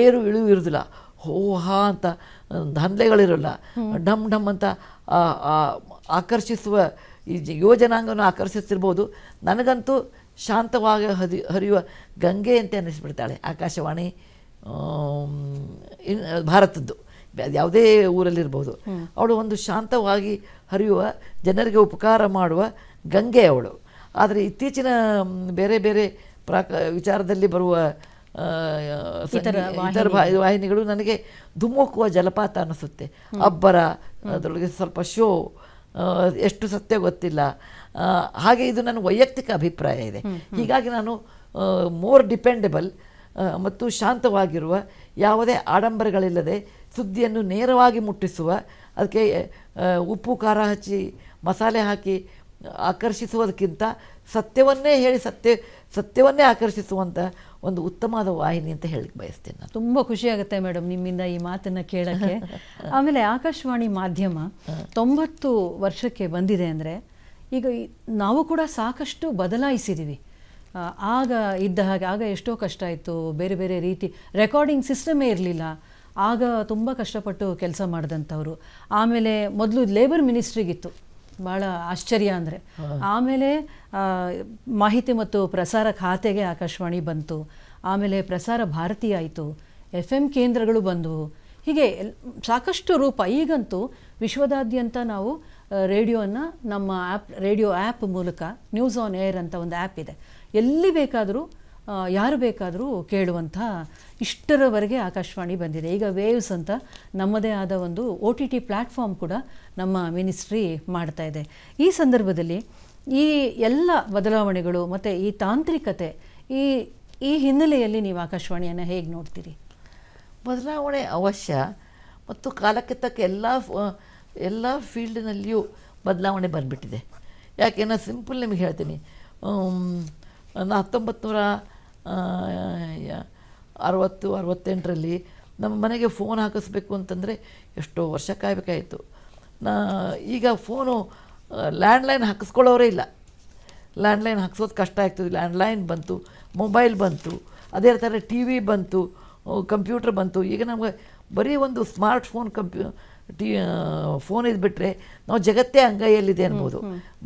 ಏರು ಇಳಿವು ಇರೋದಿಲ್ಲ, ಹೋ ಹಾ ಅಂತ ದಂಧೆಗಳಿರೋಲ್ಲ, ಢಮ್ ಢಮ್ ಅಂತ ಆಕರ್ಷಿಸುವ ಈ ಯೋಜನಾಂಗವನ್ನು ಆಕರ್ಷಿಸ್ತಿರ್ಬೋದು. ನನಗಂತೂ ಶಾಂತವಾಗಿ ಹರಿಯುವ ಗಂಗೆ ಅಂತ ಅನ್ನಿಸ್ಬಿಡ್ತಾಳೆ ಆಕಾಶವಾಣಿ. ಭಾರತದ್ದು ಯಾವುದೇ ಊರಲ್ಲಿರ್ಬೋದು, ಅವಳು ಒಂದು ಶಾಂತವಾಗಿ ಹರಿಯುವ, ಜನರಿಗೆ ಉಪಕಾರ ಮಾಡುವ ಗಂಗೆ ಅವಳು. ಆದರೆ ಇತ್ತೀಚಿನ ಬೇರೆ ಬೇರೆ ವಿಚಾರದಲ್ಲಿ ಬರುವ ಇತರ ವಾಹಿನಿಗಳು ನನಗೆ ಧುಮುಕುವ ಜಲಪಾತ ಅನ್ನಿಸುತ್ತೆ. ಅಬ್ಬರ, ಅದರೊಳಗೆ ಸ್ವಲ್ಪ ಶೋ, ಎಷ್ಟು ಸತ್ಯ ಗೊತ್ತಿಲ್ಲ. ಹಾಗೆ ಇದು ನನ್ನ ವೈಯಕ್ತಿಕ ಅಭಿಪ್ರಾಯ ಇದೆ. ಹೀಗಾಗಿ ನಾನು ಮೋರ್ ಡಿಪೆಂಡೆಬಲ್ ಮತ್ತು ಶಾಂತವಾಗಿರುವ, ಯಾವುದೇ ಆಡಂಬರಗಳಿಲ್ಲದೆ ಸುದ್ದಿಯನ್ನು ನೇರವಾಗಿ ಮುಟ್ಟಿಸುವ, ಅದಕ್ಕೆ ಉಪ್ಪು ಖಾರ ಹಚ್ಚಿ ಮಸಾಲೆ ಹಾಕಿ ಆಕರ್ಷಿಸುವುದಕ್ಕಿಂತ ಸತ್ಯವನ್ನೇ ಹೇಳಿ ಸತ್ಯವನ್ನೇ ಆಕರ್ಷಿಸುವಂಥ ಒಂದು ಉತ್ತಮವಾದ ವಾಹಿನಿ ಅಂತ ಹೇಳಕ್ಕೆ ಬಯಸ್ತೇನೆ ನಾನು. ತುಂಬ ಖುಷಿಯಾಗುತ್ತೆ ಮೇಡಮ್ ನಿಮ್ಮಿಂದ ಈ ಮಾತನ್ನು ಕೇಳೋಕ್ಕೆ. ಆಮೇಲೆ ಆಕಾಶವಾಣಿ ಮಾಧ್ಯಮ 90 ವರ್ಷಕ್ಕೆ ಬಂದಿದೆ ಅಂದರೆ ಈಗ ನಾವು ಕೂಡ ಸಾಕಷ್ಟು ಬದಲಾಯಿಸಿದ್ದೀವಿ. ಆಗ ಇದ್ದ ಹಾಗೆ, ಆಗ ಎಷ್ಟೋ ಕಷ್ಟ ಇತ್ತು, ಬೇರೆ ಬೇರೆ ರೀತಿ ರೆಕಾರ್ಡಿಂಗ್ ಸಿಸ್ಟಮೇ ಇರಲಿಲ್ಲ. ಆಗ ತುಂಬ ಕಷ್ಟಪಟ್ಟು ಕೆಲಸ ಮಾಡಿದಂಥವ್ರು. ಆಮೇಲೆ ಮೊದಲು ಲೇಬರ್ ಮಿನಿಸ್ಟ್ರಿಗಿತ್ತು, ಭಾಳ ಆಶ್ಚರ್ಯ ಅಂದರೆ. ಆಮೇಲೆ ಮಾಹಿತಿ ಮತ್ತು ಪ್ರಸಾರ ಖಾತೆಗೆ ಆಕಾಶವಾಣಿ ಬಂತು. ಆಮೇಲೆ ಪ್ರಸಾರ ಭಾರತಿ ಆಯಿತು, FM ಕೇಂದ್ರಗಳು ಬಂದವು. ಹೀಗೆ ಸಾಕಷ್ಟು ರೂಪ. ಈಗಂತೂ ವಿಶ್ವದಾದ್ಯಂತ ನಾವು ರೇಡಿಯೋನ ನಮ್ಮ ರೇಡಿಯೋ ಆ್ಯಪ್ ಮೂಲಕ, ನ್ಯೂಸ್ ಆನ್ ಏರ್ ಅಂತ ಒಂದು ಆ್ಯಪ್ ಇದೆ, ಎಲ್ಲಿ ಬೇಕಾದರೂ ಯಾರು ಬೇಕಾದರೂ ಕೇಳುವಂಥ ಇಷ್ಟರವರೆಗೆ ಆಕಾಶವಾಣಿ ಬಂದಿದೆ. ಈಗ ವೇವ್ಸ್ ಅಂತ ನಮ್ಮದೇ ಆದ ಒಂದು OTT ಪ್ಲ್ಯಾಟ್ಫಾರ್ಮ್ ಕೂಡ ನಮ್ಮ ಮಿನಿಸ್ಟ್ರಿ ಮಾಡ್ತಾ ಇದೆ. ಈ ಸಂದರ್ಭದಲ್ಲಿ ಈ ಎಲ್ಲ ಬದಲಾವಣೆಗಳು ಮತ್ತು ಈ ತಾಂತ್ರಿಕತೆ, ಈ ಹಿನ್ನೆಲೆಯಲ್ಲಿ ನೀವು ಆಕಾಶವಾಣಿಯನ್ನು ಹೇಗೆ ನೋಡ್ತೀರಿ? ಬದಲಾವಣೆ ಅವಶ್ಯ, ಮತ್ತು ಕಾಲಕ್ಕೆ ತಕ್ಕ ಎಲ್ಲ ಫೀಲ್ಡಿನಲ್ಲಿಯೂ ಬದಲಾವಣೆ ಬಂದುಬಿಟ್ಟಿದೆ. ಯಾಕೆ ನಾನು ಸಿಂಪಲ್ ನಿಮಗೆ ಹೇಳ್ತೀನಿ. 1968ರಲ್ಲಿ ನಮ್ಮ ಮನೆಗೆ ಫೋನ್ ಹಾಕಿಸ್ಬೇಕು ಅಂತಂದರೆ ಎಷ್ಟೋ ವರ್ಷ ಕಾಯಬೇಕಾಯಿತು. ಈಗ ಫೋನು ಲ್ಯಾಂಡ್ಲೈನ್ ಹಾಕಿಸ್ಕೊಳ್ಳೋರೇ ಇಲ್ಲ. ಲ್ಯಾಂಡ್ಲೈನ್ ಹಾಕ್ಸೋದು ಕಷ್ಟ ಆಗ್ತದೆ. ಲ್ಯಾಂಡ್ಲೈನ್ ಬಂತು, ಮೊಬೈಲ್ ಬಂತು, ಅದೇ ಥರ TV ಬಂತು, ಕಂಪ್ಯೂಟರ್ ಬಂತು. ಈಗ ನಮಗೆ ಬರೀ ಒಂದು ಸ್ಮಾರ್ಟ್ ಫೋನ್ ಫೋನ್ ಇದ್ಬಿಟ್ರೆ ನಾವು ಜಗತ್ತೇ ಅಂಗೈಯಲ್ಲಿದೆ ಅನ್ಬೋದು.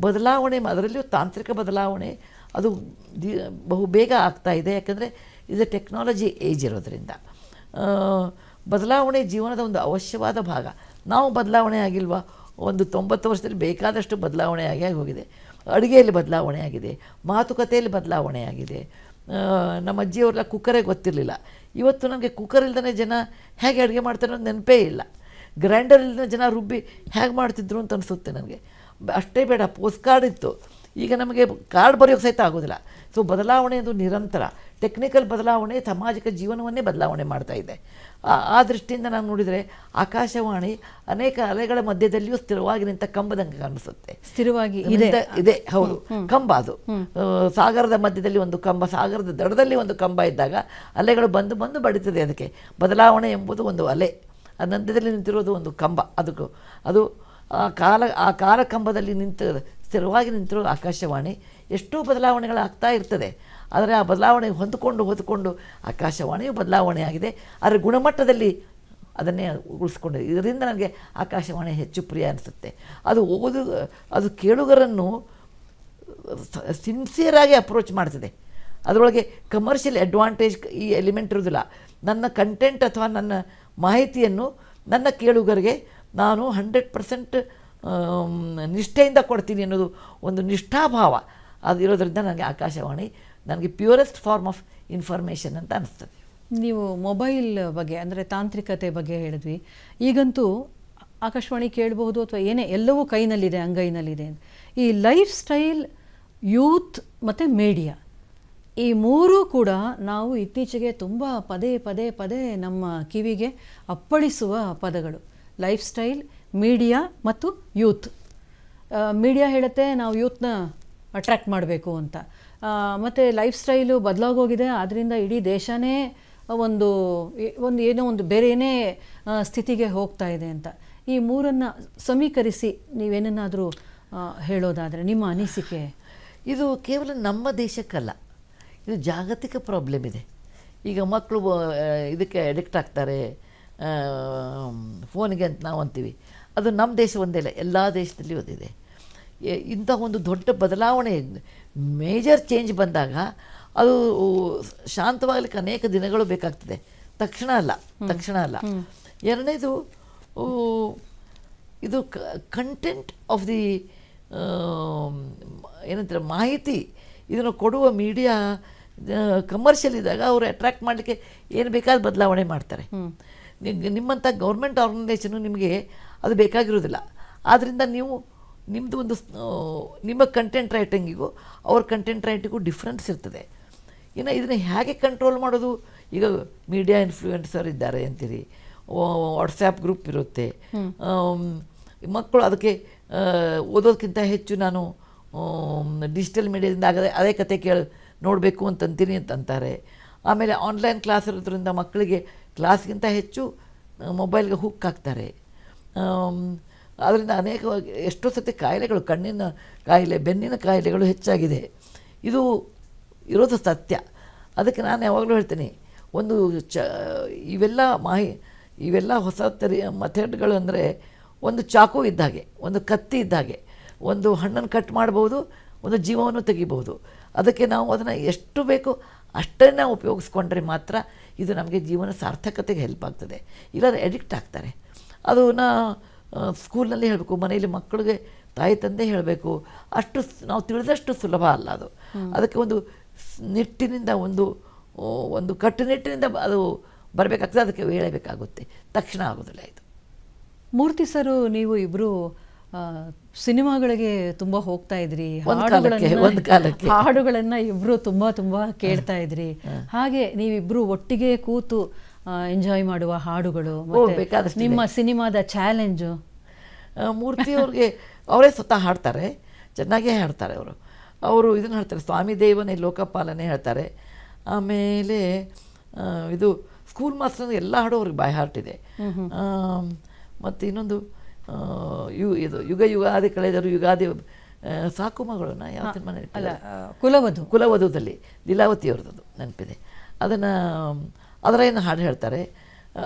ಬದಲಾವಣೆ, ಅದರಲ್ಲಿಯೂ ತಾಂತ್ರಿಕ ಬದಲಾವಣೆ ಅದು ಬಹು ಬೇಗ ಆಗ್ತಾಯಿದೆ. ಯಾಕಂದರೆ ಇದು ಟೆಕ್ನಾಲಜಿ ಏಜ್ ಇರೋದರಿಂದ ಬದಲಾವಣೆ ಜೀವನದ ಒಂದು ಅವಶ್ಯವಾದ ಭಾಗ. ನಾವು ಬದಲಾವಣೆ ಆಗಿಲ್ವಾ? ಒಂದು 90 ವರ್ಷದಲ್ಲಿ ಬೇಕಾದಷ್ಟು ಬದಲಾವಣೆ ಆಗಿ ಹೋಗಿದೆ. ಅಡುಗೆಯಲ್ಲಿ ಬದಲಾವಣೆ ಆಗಿದೆ, ಮಾತುಕತೆಯಲ್ಲಿ ಬದಲಾವಣೆ ಆಗಿದೆ. ನಮ್ಮ ಅಜ್ಜಿಯವರೆಲ್ಲ ಕುಕ್ಕರೇ ಗೊತ್ತಿರಲಿಲ್ಲ. ಇವತ್ತು ನನಗೆ ಕುಕ್ಕರ್ ಇಲ್ದೇ ಜನ ಹೇಗೆ ಅಡುಗೆ ಮಾಡ್ತಾರೆ ಅನ್ನೋದು ನೆನಪೇ ಇಲ್ಲ. ಗ್ರೈಂಡರ್ ಇಲ್ಲದೇ ಜನ ರುಬ್ಬಿ ಹೇಗೆ ಮಾಡ್ತಿದ್ರು ಅಂತ ಅನಿಸುತ್ತೆ ನನಗೆ. ಅಷ್ಟೇ ಬೇಡ, ಪೋಸ್ಟ್ ಕಾರ್ಡ್ ಇತ್ತು, ಈಗ ನಮಗೆ ಕಾರ್ಡ್ ಬರೆಯೋಕ್ಕೆ ಸಹಿತ ಆಗೋದಿಲ್ಲ. ಸೊ ಬದಲಾವಣೆ ಅದು ನಿರಂತರ. ಟೆಕ್ನಿಕಲ್ ಬದಲಾವಣೆ ಸಾಮಾಜಿಕ ಜೀವನವನ್ನೇ ಬದಲಾವಣೆ ಮಾಡ್ತಾ ಇದೆ. ಆ ದೃಷ್ಟಿಯಿಂದ ನಾನು ನೋಡಿದರೆ ಆಕಾಶವಾಣಿ ಅನೇಕ ಅಲೆಗಳ ಮಧ್ಯದಲ್ಲಿಯೂ ಸ್ಥಿರವಾಗಿ ನಿಂತ ಕಂಬದಂಗೆ ಕಾಣಿಸುತ್ತೆ. ಸ್ಥಿರವಾಗಿ ಇದೆ, ಹೌದು, ಕಂಬ ಅದು. ಸಾಗರದ ಮಧ್ಯದಲ್ಲಿ ಒಂದು ಕಂಬ, ಸಾಗರದ ದಡದಲ್ಲಿ ಒಂದು ಕಂಬ ಇದ್ದಾಗ ಅಲೆಗಳು ಬಂದು ಬಂದು ಬಡಿತದೆ. ಅದಕ್ಕೆ ಬದಲಾವಣೆ ಎಂಬುದು ಒಂದು ಅಲೆ, ಆ ನಂತರದಲ್ಲಿ ನಿಂತಿರೋದು ಒಂದು ಕಂಬ. ಅದು ಆ ಕಾಲ ಕಂಬದಲ್ಲಿ ಸ್ಥಿರವಾಗಿ ನಿಂತಿರೋ ಆಕಾಶವಾಣಿ ಎಷ್ಟೋ ಬದಲಾವಣೆಗಳಾಗ್ತಾ ಇರ್ತದೆ. ಆದರೆ ಆ ಬದಲಾವಣೆ ಹೊಂದಿಕೊಂಡು ಆಕಾಶವಾಣಿಯು ಬದಲಾವಣೆ ಆಗಿದೆ. ಅದರ ಗುಣಮಟ್ಟದಲ್ಲಿ ಅದನ್ನೇ ಉಳಿಸ್ಕೊಂಡಿದೆ. ಇದರಿಂದ ನನಗೆ ಆಕಾಶವಾಣಿ ಹೆಚ್ಚು ಪ್ರಿಯ ಅನಿಸುತ್ತೆ. ಅದು ಕೇಳುಗರನ್ನು ಸಿನ್ಸಿಯರಾಗಿ ಅಪ್ರೋಚ್ ಮಾಡ್ತದೆ. ಅದರೊಳಗೆ ಕಮರ್ಷಿಯಲ್ ಅಡ್ವಾಂಟೇಜ್ ಈ ಎಲಿಮೆಂಟ್ ಇರೋದಿಲ್ಲ. ನನ್ನ ಕಂಟೆಂಟ್ ಅಥವಾ ನನ್ನ ಮಾಹಿತಿಯನ್ನು ನನ್ನ ಕೇಳುಗರಿಗೆ ನಾನು 100% ನಿಷ್ಠೆಯಿಂದ ಕೊಡ್ತೀನಿ ಅನ್ನೋದು ಒಂದು ನಿಷ್ಠಾಭಾವ ಅದು ಇರೋದ್ರಿಂದ ನನಗೆ ಆಕಾಶವಾಣಿ ನನಗೆ ಪ್ಯೂರೆಸ್ಟ್ ಫಾರ್ಮ್ ಆಫ್ ಇನ್ಫಾರ್ಮೇಷನ್ ಅಂತ ಅನಿಸ್ತದೆ. ನೀವು ಮೊಬೈಲ್ ಬಗ್ಗೆ ಅಂದರೆ ತಾಂತ್ರಿಕತೆ ಬಗ್ಗೆ ಹೇಳಿದ್ವಿ. ಈಗಂತೂ ಆಕಾಶವಾಣಿ ಕೇಳಬಹುದು ಅಥವಾ ಏನೇ ಎಲ್ಲವೂ ಕೈನಲ್ಲಿದೆ, ಅಂಗೈನಲ್ಲಿದೆ. ಈ ಲೈಫ್ ಸ್ಟೈಲ್, ಯೂತ್ ಮತ್ತು ಮೀಡಿಯಾ ಈ ಮೂರೂ ಕೂಡ ನಾವು ಇತ್ತೀಚೆಗೆ ತುಂಬ ಪದೇ ಪದೇ ಪದೇ ನಮ್ಮ ಕಿವಿಗೆ ಅಪ್ಪಳಿಸುವ ಪದಗಳು. ಲೈಫ್ ಸ್ಟೈಲ್, ಮೀಡಿಯಾ ಮತ್ತು ಯೂತ್. ಮೀಡಿಯಾ ಹೇಳುತ್ತೆ ನಾವು ಯೂತ್ನ ಅಟ್ರ್ಯಾಕ್ಟ್ ಮಾಡಬೇಕು ಅಂತ, ಮತ್ತು ಲೈಫ್ ಸ್ಟೈಲು ಬದಲಾಗೋಗಿದೆ, ಆದ್ದರಿಂದ ಇಡೀ ದೇಶನೇ ಒಂದು ಏನೋ ಒಂದು ಬೇರೆಯೇ ಸ್ಥಿತಿಗೆ ಹೋಗ್ತಾ ಇದೆ ಅಂತ. ಈ ಮೂರನ್ನು ಸಮೀಕರಿಸಿ ನೀವೇನಾದರೂ ಹೇಳೋದಾದರೆ ನಿಮ್ಮ ಅನಿಸಿಕೆ? ಇದು ಕೇವಲ ನಮ್ಮ ದೇಶಕ್ಕಲ್ಲ, ಇದು ಜಾಗತಿಕ ಪ್ರಾಬ್ಲಮ್ ಇದೆ. ಈಗ ಮಕ್ಕಳು ಇದಕ್ಕೆ ಅಡಿಕ್ಟ್ ಆಗ್ತಾರೆ, ಫೋನಿಗೆ ಅಂತ ನಾವು ಅಂತೀವಿ. ಅದು ನಮ್ಮ ದೇಶ ಒಂದೇ ಇಲ್ಲ, ಎಲ್ಲ ದೇಶದಲ್ಲಿ ಒಂದಿದೆ. ಇಂಥ ಒಂದು ದೊಡ್ಡ ಬದಲಾವಣೆ, ಮೇಜರ್ ಚೇಂಜ್ ಬಂದಾಗ ಅದು ಶಾಂತವಾಗಲಿಕ್ಕೆ ಅನೇಕ ದಿನಗಳು ಬೇಕಾಗ್ತದೆ, ತಕ್ಷಣ ಅಲ್ಲ. ಎರಡನೇದು, ಇದು ಕಂಟೆಂಟ್ ಆಫ್ ದಿ ಏನಂತಾರೆ ಮಾಹಿತಿ, ಇದನ್ನು ಕೊಡುವ ಮೀಡಿಯಾ ಕಮರ್ಷಿಯಲ್ ಇದ್ದಾಗ ಅವರು ಅಟ್ರ್ಯಾಕ್ಟ್ ಮಾಡಲಿಕ್ಕೆ ಏನು ಬೇಕಾದ ಬದಲಾವಣೆ ಮಾಡ್ತಾರೆ. ನಿಮ್ಮಂಥ ಗೌರ್ಮೆಂಟ್ ಆರ್ಗನೈಸೇಷನು ನಿಮಗೆ ಅದು ಬೇಕಾಗಿರೋದಿಲ್ಲ. ಆದ್ದರಿಂದ ನಿಮ್ಮದು ಒಂದು ನಿಮ್ಮ ಕಂಟೆಂಟ್ ರೈಟಿಂಗಿಗೂ ಅವ್ರ ಕಂಟೆಂಟ್ ರೈಟಿಂಗಿಗೂ ಡಿಫ್ರೆನ್ಸ್ ಇರ್ತದೆ. ಇನ್ನು ಇದನ್ನು ಹೇಗೆ ಕಂಟ್ರೋಲ್ ಮಾಡೋದು? ಈಗ ಮೀಡಿಯಾ ಇನ್ಫ್ಲೂಯೆನ್ಸರ್ ಇದ್ದಾರೆ ಅಂತೀರಿ, ವಾಟ್ಸ್ಯಾಪ್ ಗ್ರೂಪ್ ಇರುತ್ತೆ, ಮಕ್ಕಳು ಅದಕ್ಕೆ ಓದೋದಕ್ಕಿಂತ ಹೆಚ್ಚು ನಾನು ಡಿಜಿಟಲ್ ಮೀಡಿಯಾದಿಂದ ಅದೇ ಕತೆ ನೋಡಬೇಕು ಅಂತಂತೀನಿ ಅಂತಾರೆ. ಆಮೇಲೆ ಆನ್ಲೈನ್ ಕ್ಲಾಸ್ ಇರೋದ್ರಿಂದ ಮಕ್ಕಳಿಗೆ ಕ್ಲಾಸ್ಗಿಂತ ಹೆಚ್ಚು ಮೊಬೈಲ್ಗೆ ಹುಕ್ ಹಾಕ್ತಾರೆ. ಅದರಿಂದ ಎಷ್ಟೋ ಸತಿ ಕಾಯಿಲೆಗಳು, ಕಣ್ಣಿನ ಕಾಯಿಲೆ, ಬೆನ್ನಿನ ಕಾಯಿಲೆಗಳು ಹೆಚ್ಚಾಗಿದೆ. ಇದು ಇರೋದು ಸತ್ಯ. ಅದಕ್ಕೆ ನಾನು ಯಾವಾಗಲೂ ಹೇಳ್ತೀನಿ, ಒಂದು ಇವೆಲ್ಲ ಹೊಸ ಮೆಥಡ್ಗಳು ಅಂದರೆ ಒಂದು ಚಾಕು ಇದ್ದ ಹಾಗೆ, ಒಂದು ಕತ್ತಿ ಇದ್ದ ಹಾಗೆ. ಒಂದು ಹಣ್ಣನ್ನು ಕಟ್ ಮಾಡ್ಬೋದು, ಒಂದು ಜೀವವನ್ನು ತೆಗಿಬೋದು. ಅದಕ್ಕೆ ನಾವು ಅದನ್ನು ಎಷ್ಟು ಬೇಕೋ ಅಷ್ಟನ್ನು ಉಪಯೋಗಿಸ್ಕೊಂಡ್ರೆ ಮಾತ್ರ ಇದು ನಮಗೆ ಜೀವನ ಸಾರ್ಥಕತೆಗೆ ಹೆಲ್ಪ್ ಆಗ್ತದೆ. ಇಲ್ಲಾಂದರೆ ಎಡಿಕ್ಟ್ ಆಗ್ತಾರೆ. ಅದನ್ನು ಸ್ಕೂಲ್ನಲ್ಲಿ ಹೇಳಬೇಕು, ಮನೆಯಲ್ಲಿ ಮಕ್ಕಳಿಗೆ ತಾಯಿ ತಂದೆ ಹೇಳಬೇಕು. ಅಷ್ಟು ನಾವು ತಿಳಿದಷ್ಟು ಸುಲಭ ಅಲ್ಲ ಅದು. ಅದಕ್ಕೆ ಒಂದು ನಿಟ್ಟಿನಿಂದ, ಒಂದು ಕಟ್ಟುನಿಟ್ಟಿನಿಂದ ಅದು ಬರಬೇಕಾಗ್ತದೆ. ಅದಕ್ಕೆ ವೇಳೆ ಬೇಕಾಗುತ್ತೆ, ತಕ್ಷಣ ಆಗೋದಿಲ್ಲ ಇದು. ಮೂರ್ತಿ ಸರು, ನೀವು ಇಬ್ಬರು ಸಿನಿಮಾಗಳಿಗೆ ತುಂಬ ಹೋಗ್ತಾ ಇದ್ರಿ, ಹಾಡುಗಳನ್ನು ಇಬ್ಬರು ತುಂಬ ಕೇಳ್ತಾ ಇದ್ರಿ. ಹಾಗೆ ನೀವಿಬ್ಬರು ಒಟ್ಟಿಗೆ ಕೂತು ಎಂಜಾಯ್ ಮಾಡುವ ಹಾಡುಗಳು, ನಿಮ್ಮ ಸಿನಿಮಾದ ಚಾಲೆಂಜು? ಮೂರ್ತಿಯವ್ರಿಗೆ ಅವರೇ ಸ್ವತಃ ಹಾಡ್ತಾರೆ, ಚೆನ್ನಾಗೇ ಹಾಡ್ತಾರೆ. ಅವರು ಇದನ್ನು ಹೇಳ್ತಾರೆ, ಸ್ವಾಮಿ ದೇವನೇ ಲೋಕಪಾಲನೆ ಹೇಳ್ತಾರೆ. ಆಮೇಲೆ ಇದು ಸ್ಕೂಲ್ ಮಾಸ್ಟರ್ ಎಲ್ಲ ಹಾಡು ಅವ್ರಿಗೆ ಬೈ ಹಾರ್ಟ್ ಇದೆ. ಮತ್ತು ಇನ್ನೊಂದು ಇದು ಯುಗಾದಿ ಕಳೆದರು ಯುಗಾದಿ ಸಾಕು ಮಗಳನ್ನ ಯಾವ ಸಿನಿಮಾ ಕುಲವಧುದಲ್ಲಿ ಲೀಲಾವತಿಯವ್ರದ್ದು ನೆನಪಿದೆ. ಅದರ ಹಾಡು ಹೇಳ್ತಾರೆ.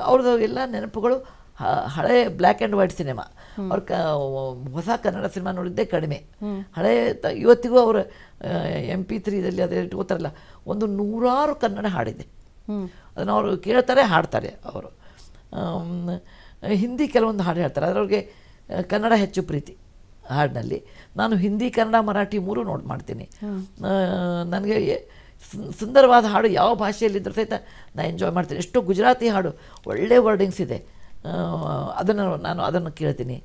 ಅವ್ರದ್ದು ಎಲ್ಲ ನೆನಪುಗಳು ಹಳೆ ಬ್ಲ್ಯಾಕ್ ಆ್ಯಂಡ್ ವೈಟ್ ಸಿನಿಮಾ. ಹೊಸ ಕನ್ನಡ ಸಿನಿಮಾ ನೋಡಿದ್ದೇ ಕಡಿಮೆ. ಹಳೆ ಇವತ್ತಿಗೂ ಅವರ MP3 ಅದರಲ್ಲಿ ಇಟ್ಕೋತಾರಲ್ಲ, ಒಂದು 100 ಕನ್ನಡ ಹಾಡಿದೆ. ಅದನ್ನು ಅವರು ಕೇಳ್ತಾರೆ, ಹಾಡ್ತಾರೆ. ಅವರು ಹಿಂದಿ ಕೆಲವೊಂದು ಹಾಡು ಹೇಳ್ತಾರೆ. ಅದರೊಳಗೆ ಕನ್ನಡ ಹೆಚ್ಚು ಪ್ರೀತಿ ಹಾಡಿನಲ್ಲಿ. ನಾನು ಹಿಂದಿ, ಕನ್ನಡ, ಮರಾಠಿ 3 ನೋಟ್ ಮಾಡ್ತೀನಿ. ನನಗೆ ಸುಂದರವಾದ ಹಾಡು ಯಾವ ಭಾಷೆಯಲ್ಲಿದ್ದರೂ ಸಹಿತ ನಾನು ಎಂಜಾಯ್ ಮಾಡ್ತೀನಿ. ಎಷ್ಟೋ ಗುಜರಾತಿ ಹಾಡು ಒಳ್ಳೆ ವರ್ಡಿಂಗ್ಸ್ ಇದೆ, ಅದನ್ನು ಕೇಳ್ತೀನಿ.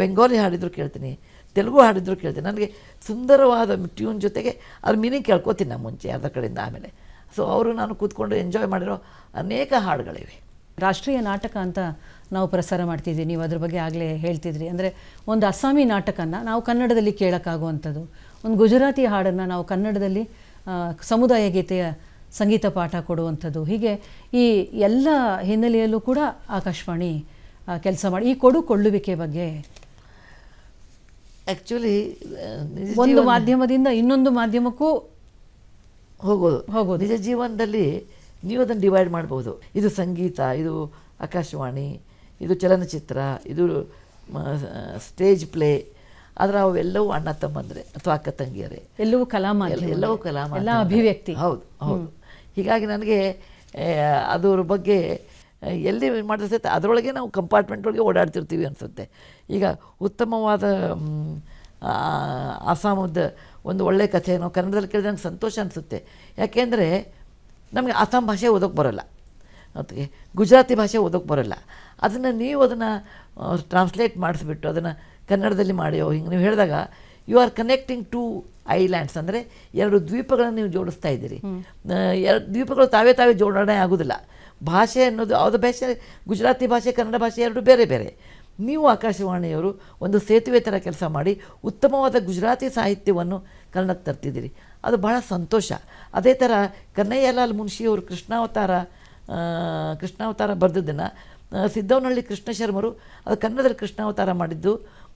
ಬೆಂಗಾಲಿ ಹಾಡಿದ್ರು ಕೇಳ್ತೀನಿ, ತೆಲುಗು ಹಾಡಿದ್ರು ಕೇಳ್ತೀನಿ. ನನಗೆ ಸುಂದರವಾದ ಟ್ಯೂನ್ ಜೊತೆಗೆ ಅದ್ರ ಮೀನಿಂಗ್ ಕೇಳ್ಕೊತೀನಿ ನಾನು ಮುಂಚೆ ಅರ್ಧ ಕಡೆಯಿಂದ. ಆಮೇಲೆ ನಾನು ಕೂತ್ಕೊಂಡು ಎಂಜಾಯ್ ಮಾಡಿರೋ ಅನೇಕ ಹಾಡುಗಳಿವೆ. ರಾಷ್ಟ್ರೀಯ ನಾಟಕ ಅಂತ ನಾವು ಪ್ರಸಾರ ಮಾಡ್ತಿದ್ವಿ, ನೀವು ಅದ್ರ ಬಗ್ಗೆ ಆಗಲೇ ಹೇಳ್ತಿದ್ರಿ. ಅಂದರೆ ಒಂದು ಅಸ್ಸಾಮಿ ನಾಟಕನ ನಾವು ಕನ್ನಡದಲ್ಲಿ ಕೇಳೋಕ್ಕಾಗುವಂಥದ್ದು, ಒಂದು ಗುಜರಾತಿ ಹಾಡನ್ನು ನಾವು ಕನ್ನಡದಲ್ಲಿ ಸಮುದಾಯ ಗೀತೆಯ ಸಂಗೀತ ಪಾಠ ಕೊಡುವಂಥದ್ದು, ಹೀಗೆ ಈ ಎಲ್ಲ ಹಿನ್ನೆಲೆಯಲ್ಲೂ ಕೂಡ ಆಕಾಶವಾಣಿ ಕೆಲಸ ಮಾಡಿ. ಈ ಕೊಳ್ಳುವಿಕೆ ಬಗ್ಗೆ ಆ್ಯಕ್ಚುಲಿ ಒಂದು ಮಾಧ್ಯಮದಿಂದ ಇನ್ನೊಂದು ಮಾಧ್ಯಮಕ್ಕೂ ಹೋಗೋದು ನಿಜ ಜೀವನದಲ್ಲಿ ನೀವು ಅದನ್ನು ಡಿವೈಡ್ ಮಾಡ್ಬೋದು. ಇದು ಸಂಗೀತ, ಇದು ಆಕಾಶವಾಣಿ, ಇದು ಚಲನಚಿತ್ರ, ಇದು ಸ್ಟೇಜ್ ಪ್ಲೇ. ಆದರೆ ಅವೆಲ್ಲವೂ ಅಣ್ಣ ತಮ್ಮಂದರೆ ಅಥವಾ ಅಕ್ಕ ತಂಗಿಯರೇ, ಎಲ್ಲವೂ ಕಲಾ ಮಾಧ್ಯಮ, ಎಲ್ಲವೂ ಕಲಾ ಎಲ್ಲ ಅಭಿವ್ಯಕ್ತಿ. ಹೌದು. ಹೀಗಾಗಿ ನನಗೆ ಅದರ ಬಗ್ಗೆ ಎಲ್ಲಿ ಮಾಡಿದ್ರೆ ಸಹಿತ ಅದರೊಳಗೆ ನಾವು ಕಂಪಾರ್ಟ್ಮೆಂಟ್ ಒಳಗೆ ಓಡಾಡ್ತಿರ್ತೀವಿ ಅನಿಸುತ್ತೆ. ಈಗ ಉತ್ತಮವಾದ ಅಸ್ಸಾಮದ ಒಂದು ಒಳ್ಳೆಯ ಕಥೆ ನಾವು ಕನ್ನಡದಲ್ಲಿ ಕೇಳಿದ್ರೆ ನಂಗೆ ಸಂತೋಷ ಅನಿಸುತ್ತೆ. ಯಾಕೆಂದರೆ ನಮಗೆ ಅಸ್ಸಾಂ ಭಾಷೆ ಓದೋಕ್ಕೆ ಬರೋಲ್ಲ, ಮತ್ತು ಗುಜರಾತಿ ಭಾಷೆ ಓದೋಕ್ಕೆ ಬರೋಲ್ಲ. ಅದನ್ನು ಟ್ರಾನ್ಸ್ಲೇಟ್ ಮಾಡಿಸ್ಬಿಟ್ಟು ಅದನ್ನು ಕನ್ನಡದಲ್ಲಿ ಮಾಡಿಯೋ ಹಿಂಗೆ ನೀವು ಹೇಳಿದಾಗ ಯು ಆರ್ ಕನೆಕ್ಟಿಂಗ್ 2 ಐಲ್ಯಾಂಡ್ಸ್, ಅಂದರೆ 2 ದ್ವೀಪಗಳನ್ನು ನೀವು ಜೋಡಿಸ್ತಾ ಇದ್ದೀರಿ. 2 ದ್ವೀಪಗಳು ತಾವೇ ಜೋಡಣೆ ಆಗೋದಿಲ್ಲ. ಭಾಷೆ ಅನ್ನೋದು ಯಾವುದೇ ಭಾಷೆ, ಗುಜರಾತಿ ಭಾಷೆ, ಕನ್ನಡ ಭಾಷೆ 2 ಬೇರೆ ಬೇರೆ. ನೀವು ಆಕಾಶವಾಣಿಯವರು ಒಂದು ಸೇತುವೆ ಥರ ಕೆಲಸ ಮಾಡಿ ಉತ್ತಮವಾದ ಗುಜರಾತಿ ಸಾಹಿತ್ಯವನ್ನು ಕನ್ನಡಕ್ಕೆ ತರ್ತಿದ್ದೀರಿ, ಅದು ಬಹಳ ಸಂತೋಷ. ಅದೇ ಥರ ಕನ್ನಯ್ಯಲಾಲ್ ಮುನ್ಷಿಯವರು ಕೃಷ್ಣಾವತಾರ ಬರೆದದ್ದನ್ನು ಸಿದ್ದವನಹಳ್ಳಿ ಕೃಷ್ಣ ಶರ್ಮರು ಅದು ಕನ್ನಡದಲ್ಲಿ ಕೃಷ್ಣಾವತಾರ ಮಾಡಿದ್ದು.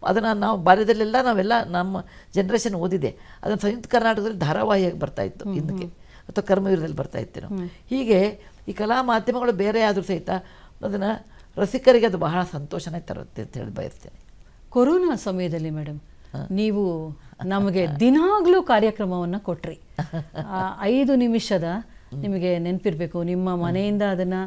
ಅದನ್ನು ನಾವು ಬಾಲ್ಯದಲ್ಲೆಲ್ಲ ನಾವೆಲ್ಲ ನಮ್ಮ ಜನ್ರೇಷನ್ ಓದಿದೆ. ಅದನ್ನು ಸಂಯುಕ್ತ ಕರ್ನಾಟಕದಲ್ಲಿ ಧಾರಾವಾಹಿಯಾಗಿ ಬರ್ತಾಯಿತ್ತು ಹಿಂದಕ್ಕೆ, ಅಥವಾ ಕರ್ಮವೀರದಲ್ಲಿ ಬರ್ತಾಯಿತ್ತು. ಹೀಗೆ ಈ ಕಲಾ ಮಾಧ್ಯಮಗಳು ಬೇರೆ ಆದರೂ ಸಹಿತ ಅದನ್ನು ರಸಿಕರಿಗೆ ಅದು ಬಹಳ ಸಂತೋಷನೇ ತರುತ್ತೆ ಅಂತ ಹೇಳಿ ಬಯಸ್ತೇನೆ. ಕೊರೋನಾ ಸಮಯದಲ್ಲಿ ಮೇಡಮ್ ನೀವು ನಮಗೆ ದಿನಾಗಲೂ ಕಾರ್ಯಕ್ರಮವನ್ನು ಕೊಟ್ರಿ. 5 ನಿಮಿಷದ ನಿಮಗೆ ನೆನಪಿರಬೇಕು, ನಿಮ್ಮ ಮನೆಯಿಂದ ಅದನ್ನು